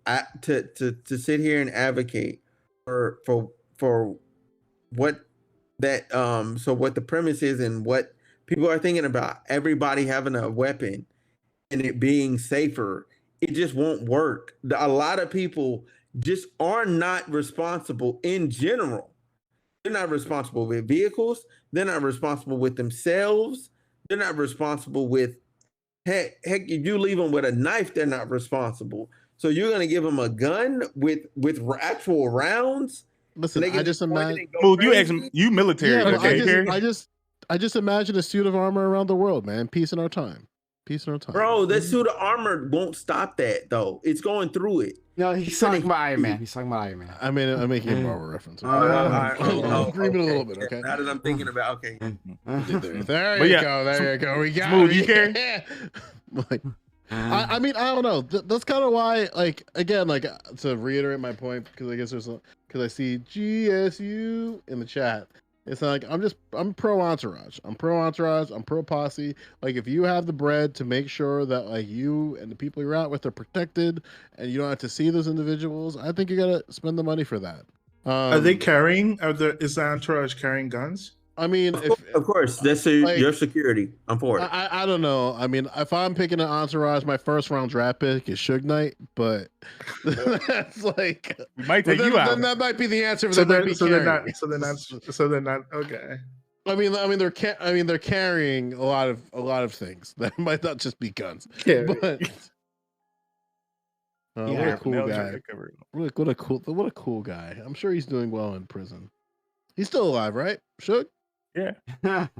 sit here and advocate for what that so what the premise is and what people are thinking about, everybody having a weapon and it being safer, it just won't work. A lot of people just are not responsible in general. They're not responsible with vehicles. They're not responsible with themselves. They're not responsible with, heck, if you leave them with a knife, they're not responsible. So you're going to give them a gun with actual rounds? Listen, I just imagine. Well, you military. Yeah, okay? I just imagine a suit of armor around the world, man. Peace in our time. Bro, that suit of armor won't stop that, though. It's going through it. No, he's talking about Iron Man. I mean, I'm making a Marvel reference. I'm agreeing a little bit, okay? Now that I'm thinking about, okay. There you go. We got Smooth, it. you care? Like, I mean, I don't know. That's kind of why, like, again, like, to reiterate my point, because I guess because I see GSU in the chat. It's like, I'm pro entourage. I'm pro posse. Like, if you have the bread to make sure that, like, you and the people you're out with are protected and you don't have to see those individuals, I think you gotta spend the money for that. Are they carrying? Is the entourage carrying guns? I mean, of course, that's your security. I'm for it. I don't know. I mean, if I'm picking an entourage, my first round draft pick is Suge Knight, but that's like, we might take you out. Then that might be the answer. So they're not okay. I mean, they're carrying a lot of things that might not just be guns. But what a cool guy! What a cool guy! I'm sure he's doing well in prison. He's still alive, right? Suge? Yeah.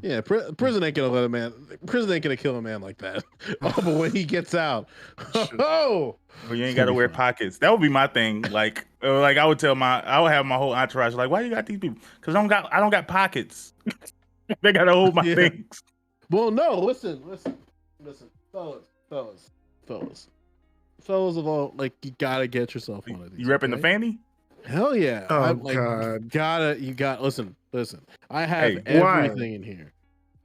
Yeah, prison ain't gonna kill a man like that. Oh, but when he gets out, well, you ain't gotta wear pockets. That would be my thing. Like I would have my whole entourage like, why you got these people? Because I don't got pockets. They gotta hold my things. Well, no, listen, fellas of all, like, you gotta get yourself one of these. You repping the fanny? Hell yeah! Oh, God. Listen. I have everything in here.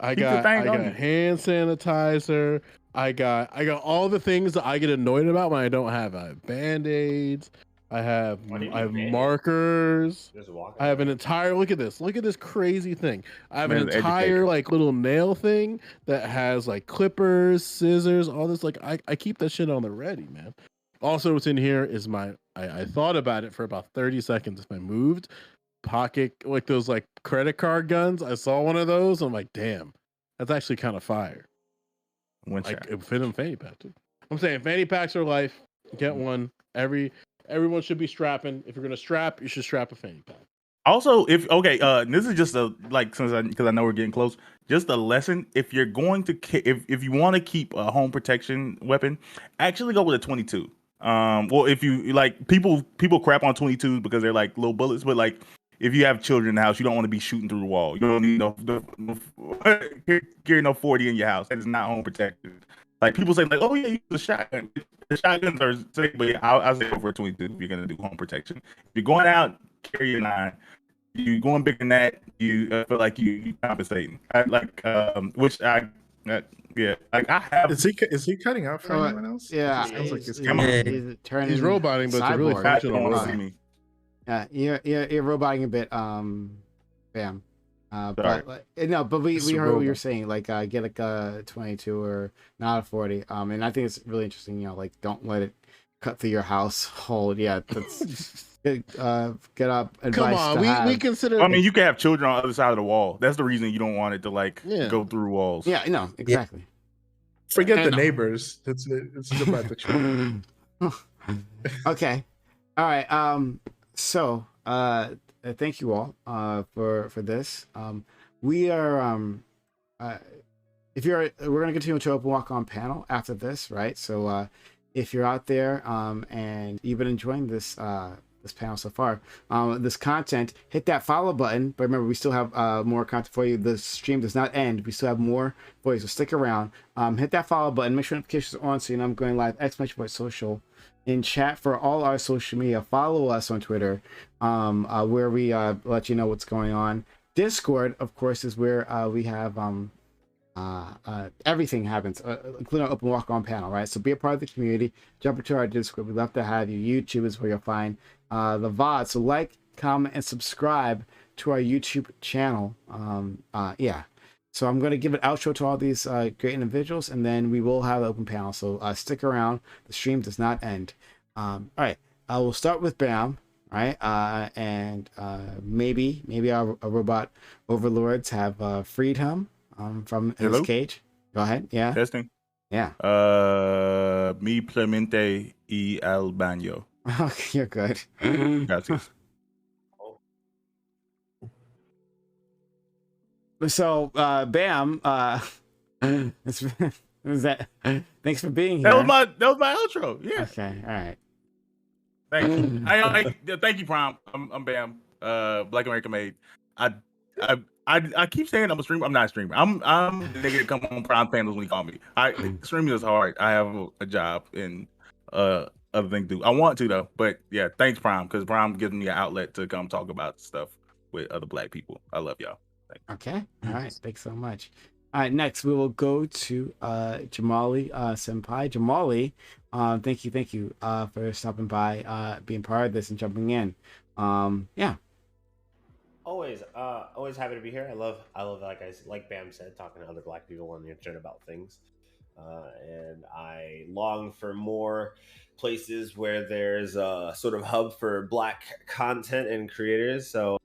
I got hand sanitizer. I got all the things that I get annoyed about when I don't have. I have Band-Aids. I have Why do you I have need painting? markers. Just walking. I have an entire look at this. Look at this crazy thing. I have an Man's an entire educator. like little nail thing that has like clippers, scissors, all this. Like I keep that shit on the ready, man. Also, what's in here is I thought about it for about 30 seconds. If I moved pocket like those like credit card guns, I saw one of those. I'm like, damn, that's actually kind of fire. One Like shot. it fit in fanny pack too. I'm saying fanny packs are life. Get one. Everyone should be strapping. If you're gonna strap, you should strap a fanny pack. Also, if okay, this is just a like because I know we're getting close. Just a lesson: if you're going to if you want to keep a home protection weapon, actually go with a 22. Well, if you like people crap on 22s because they're like little bullets, but like if you have children in the house, you don't want to be shooting through the wall. You don't need carry no 40 in your house. That is not home protection. Like people say, like, oh yeah, use a shotgun. The shotguns are safe, but yeah, I'll say over 22 if you're gonna do home protection. If you're going out, carry your 9. You going bigger than that, you feel like you compensating. I like which yeah, like I have. Is he cutting out for anyone else? Yeah, It sounds like he's, he's coming. he's turning. He's roboting, but it's a really cyborg. functional I don't want to robot. see me. Yeah, you're roboting a bit. Bam. Sorry. But no, but we It's a heard what you were robot. saying. Like, get like a 22 or not a 40. And I think it's really interesting. You know, like don't let it cut through your household. Yeah, that's good. Get up. Come Advice on, to we have. consider. I mean, you can have children on the other side of the wall. That's the reason you don't want it to like Yeah. go through walls. Yeah, no, exactly. Forget And- the neighbors. It's about the children. Okay. All right. So thank you all for this. We are if you're we're gonna continue to open walk on panel after this, right? So if you're out there and you've been enjoying this this panel so far, this content, hit that follow button. But remember, we still have more content for you. The stream does not end. We still have more for you, so stick around. Hit that follow button. Make sure notifications are on so you know I'm going live. !social in chat for all our social media. Follow us on Twitter, where we let you know what's going on. Discord, of course, is where we have everything happens, including our open walk on panel, right? So be a part of the community. Jump into our Discord. We'd love to have you. YouTube is where you'll find the VOD. So like, comment, and subscribe to our YouTube channel. Yeah. So I'm going to give an outro to all these great individuals, and then we will have an open panel. So stick around. The stream does not end. All right. We'll start with Bam, right? And maybe our robot overlords have freed him from his Hello? cage. Go ahead. Yeah. Testing. Yeah. Mi Clemente y al baño. Okay, you're good. Gracias. So, Bam, thanks for being here. That was my outro. Yeah. Okay, all right. Thanks. Thank you, Prime. I'm Bam. Black American Made. I keep saying I'm a streamer. I'm not a streamer. I'm the nigga that come on Prime panels when he call me. Streaming is hard. I have a job and other things to do. I want to though, but yeah, thanks Prime, because Prime gives me an outlet to come talk about stuff with other Black people. I love y'all. Thanks. Okay. All right. Thanks so much. All right. Next, we will go to Jamali Senpai. Jamali, thank you for stopping by, being part of this and jumping in. Yeah. Always happy to be here. I love like Bam said, talking to other Black people on the internet about things, and I long for more places where there's a sort of hub for Black content and creators. So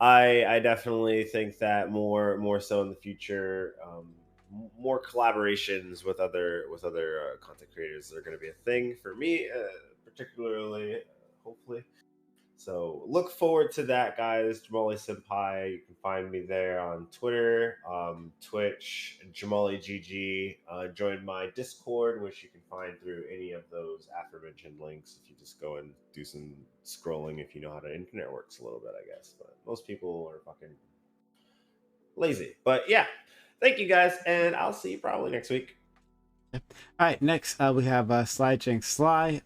I definitely think that more so in the future, more collaborations with other content creators are going to be a thing for me, particularly, hopefully. So look forward to that, guys. Jamali Senpai. You can find me there on Twitter, Twitch, Jamali GG. Join my Discord, which you can find through any of those aforementioned links. If you just go and do some scrolling, if you know how the internet works a little bit, I guess. But most people are fucking lazy. But yeah, thank you guys, and I'll see you probably next week. All right. Next, we have Sly Jinx. Sly,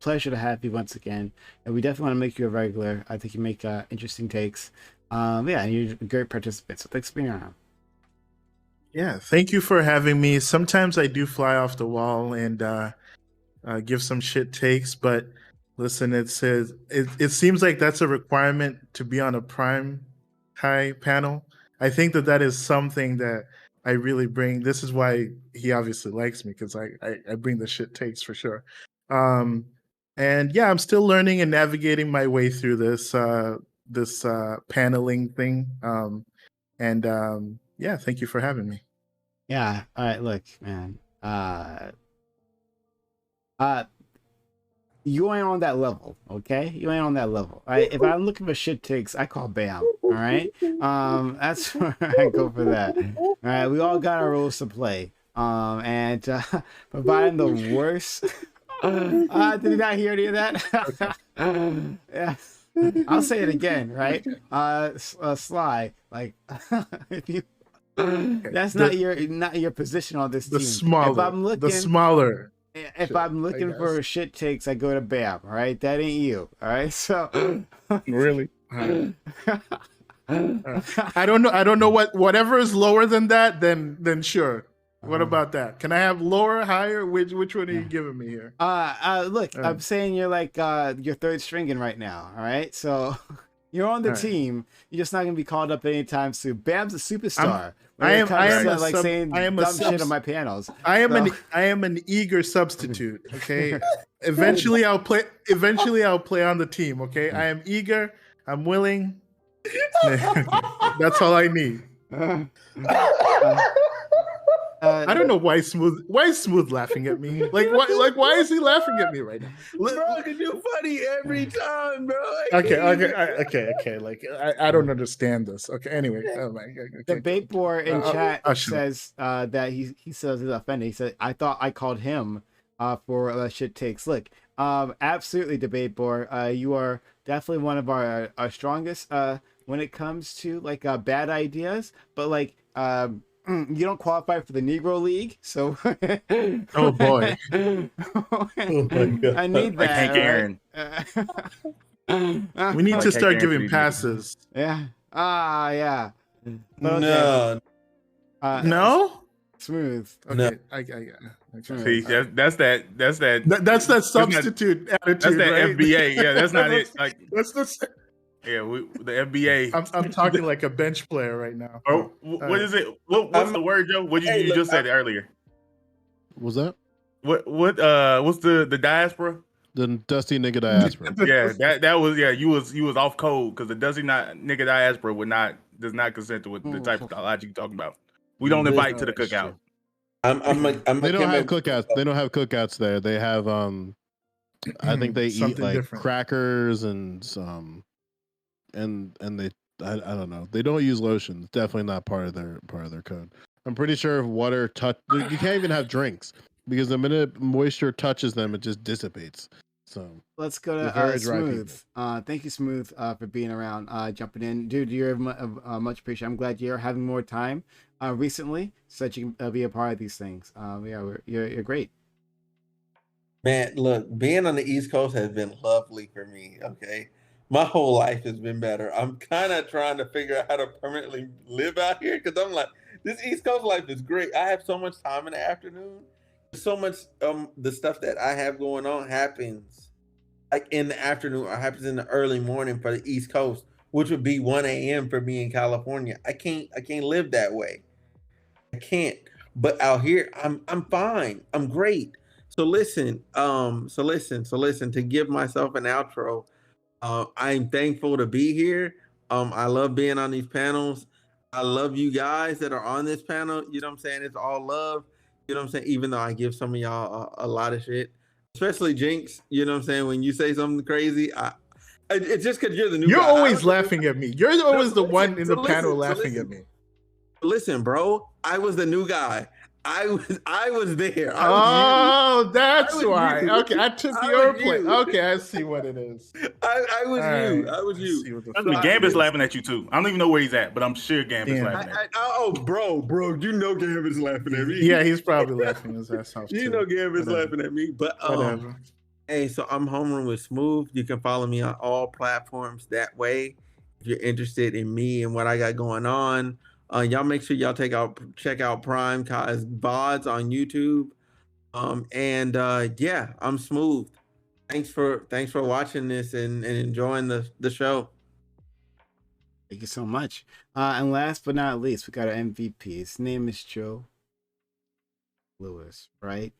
pleasure to have you once again, and we definitely want to make you a regular. I think you make interesting takes. Yeah, and you're a great participant, so thanks for being around. Yeah, thank you for having me. Sometimes I do fly off the wall and give some shit takes, but Listen, it says it seems like that's a requirement to be on a Prime High panel. I think that is something that I really bring. This is why he obviously likes me, because I bring the shit takes for sure. And yeah, I'm still learning and navigating my way through this paneling thing. Yeah, thank you for having me. Yeah. All right. Look, man. You ain't on that level, okay? You ain't on that level. All right? If I'm looking for shit takes, I call Bam. All right. That's where I go for that. All right. We all got our roles to play. And providing the worst. Did you not hear any of that? Yeah. I'll say it again, right? Sly, like if you that's not your position on this team. The smaller. If I'm looking for shit takes, I go to Bam. All right, that ain't you. All right, so really, I don't know whatever is lower than that. Then sure. What about that? Can I have lower, higher? Which one are you giving me here? Look, I'm saying you're like you're third stringing right now. All right, so you're on the team. You're just not gonna be called up anytime soon. Bam's a superstar. I am saying dumb shit on my panels. I am an eager substitute. Okay, eventually I'll play on the team. Okay, I am eager. I'm willing. That's all I need. I don't know why Smooth laughing at me. Why is he laughing at me right now? Bro, cause you're funny every time, bro. Okay. Like I don't understand this. Okay, anyway. The debate board in chat says that he says he's offended. He said, I thought I called him for shit takes. Look, absolutely, debate board. You are definitely one of our strongest when it comes to like bad ideas, but like you don't qualify for the Negro League, so oh boy, I need that. Hank Aaron. We need to start giving passes. Yeah. Yeah. But no. No. Smooth. Okay. No. See, that's that substitute attitude. That's that right? FBA. Yeah, that's not it. Like that's the. Yeah, the FBA. I'm talking like a bench player right now. Oh, what is it? What's the word, Joe? What you just said earlier? What was that? What's the diaspora? The dusty nigga diaspora. Yeah, that was you was off code because the dusty nigga diaspora does not consent to the type of logic you're talking about. We don't invite to the cookout. They don't have cookouts. They don't have cookouts there. They have I think they eat like different. crackers and some. And they I don't know. They don't use lotion. It's definitely not part of their code. I'm pretty sure if water you can't even have drinks because the minute moisture touches them, it just dissipates. So let's go to Smooth. Thank you, Smooth, for being around, jumping in, dude. You're much appreciated. I'm glad you're having more time recently, so that you can be a part of these things. Yeah, you're great. Man, look, being on the East Coast has been lovely for me. Okay. My whole life has been better. I'm kind of trying to figure out how to permanently live out here because I'm like, this East Coast life is great. I have so much time in the afternoon. So much the stuff that I have going on happens like in the afternoon or happens in the early morning for the East Coast, which would be 1 a.m. for me in California. I can't live that way. I can't. But out here, I'm fine. I'm great. So listen, to give myself an outro. I'm thankful to be here. I love being on these panels. I love you guys that are on this panel. You know what I'm saying? It's all love. You know what I'm saying? Even though I give some of y'all a lot of shit, especially Jinx. You know what I'm saying? When you say something crazy, it's just because you're the new guy. You're always laughing at me. You're always the one in the panel laughing at me. Listen, bro. I was the new guy. I was there. That's why. You. Okay, I took your place. Okay, I see what it is. I was you. Right. I was you. Gambit's laughing at you too. I don't even know where he's at, but I'm sure Gambit's laughing at you. Bro, you know Gambit's laughing at me. Yeah, he's probably laughing his ass off. You know Gambit's laughing at me, but whatever. Hey, so I'm Homeroom with Smooth. You can follow me on all platforms that way if you're interested in me and what I got going on. Y'all make sure y'all check out PrimeCayes VODs on YouTube. Yeah, I'm Smooth. Thanks for watching this and enjoying the show. Thank you so much. And last but not least, we got our MVP. His name is Joe Lewis, right?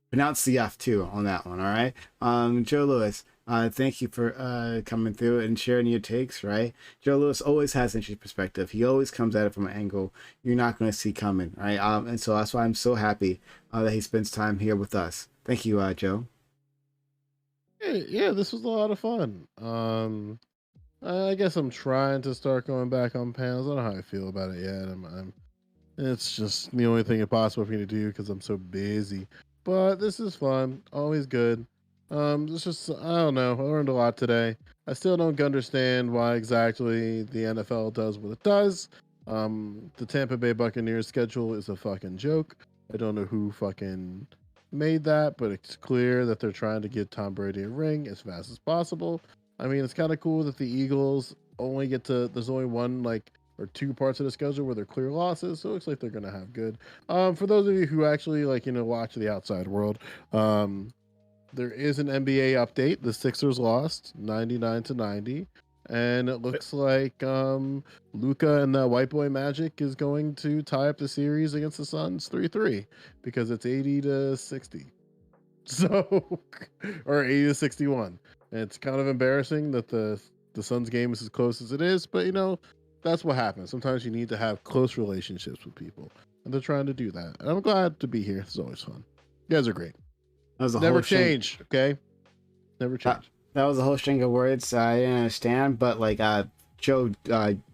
Pronounce the F too on that one, all right? Joe Lewis, thank you for coming through and sharing your takes, right? Joe Lewis always has an interesting perspective. He always comes at it from an angle you're not going to see coming, right? And so that's why I'm so happy that he spends time here with us. Thank you, Joe. Yeah, this was a lot of fun. I guess I'm trying to start going back on panels. I don't know how I feel about it yet. It's just the only thing possible for me to do because I'm so busy. But this is fun. Always good. It's just, I don't know. I learned a lot today. I still don't understand why exactly the NFL does what it does. The Tampa Bay Buccaneers schedule is a fucking joke. I don't know who fucking made that, but it's clear that they're trying to get Tom Brady a ring as fast as possible. I mean, it's kind of cool that the Eagles only get to, there's only one, like, or two parts of the schedule where they're clear losses, so it looks like they're gonna have good. For those of you who actually watch the outside world, there is an NBA update. The Sixers lost 99-90, and it looks like Luka and the White Boy Magic is going to tie up the series against the Suns 3-3 because it's 80-60. So, or 80-61. And it's kind of embarrassing that the Suns game is as close as it is, but that's what happens. Sometimes you need to have close relationships with people, and they're trying to do that. And I'm glad to be here. It's always fun. You guys are great. That was a Never whole change, okay? Never change. That was a whole string of words I didn't understand, but like Joe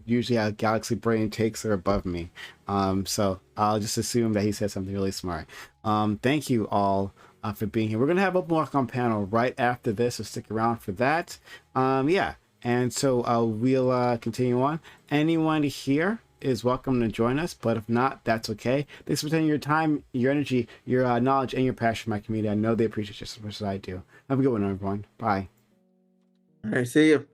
usually has galaxy brain takes that are above me. So I'll just assume that he said something really smart. Thank you all for being here. We're gonna have a walk on panel right after this, so stick around for that. Yeah. And so we'll continue on. Anyone here is welcome to join us, but if not, that's okay. Thanks for spending your time, your energy, your knowledge, and your passion for my community. I know they appreciate it just as much as I do. Have a good one, everyone. Bye. All right, see you.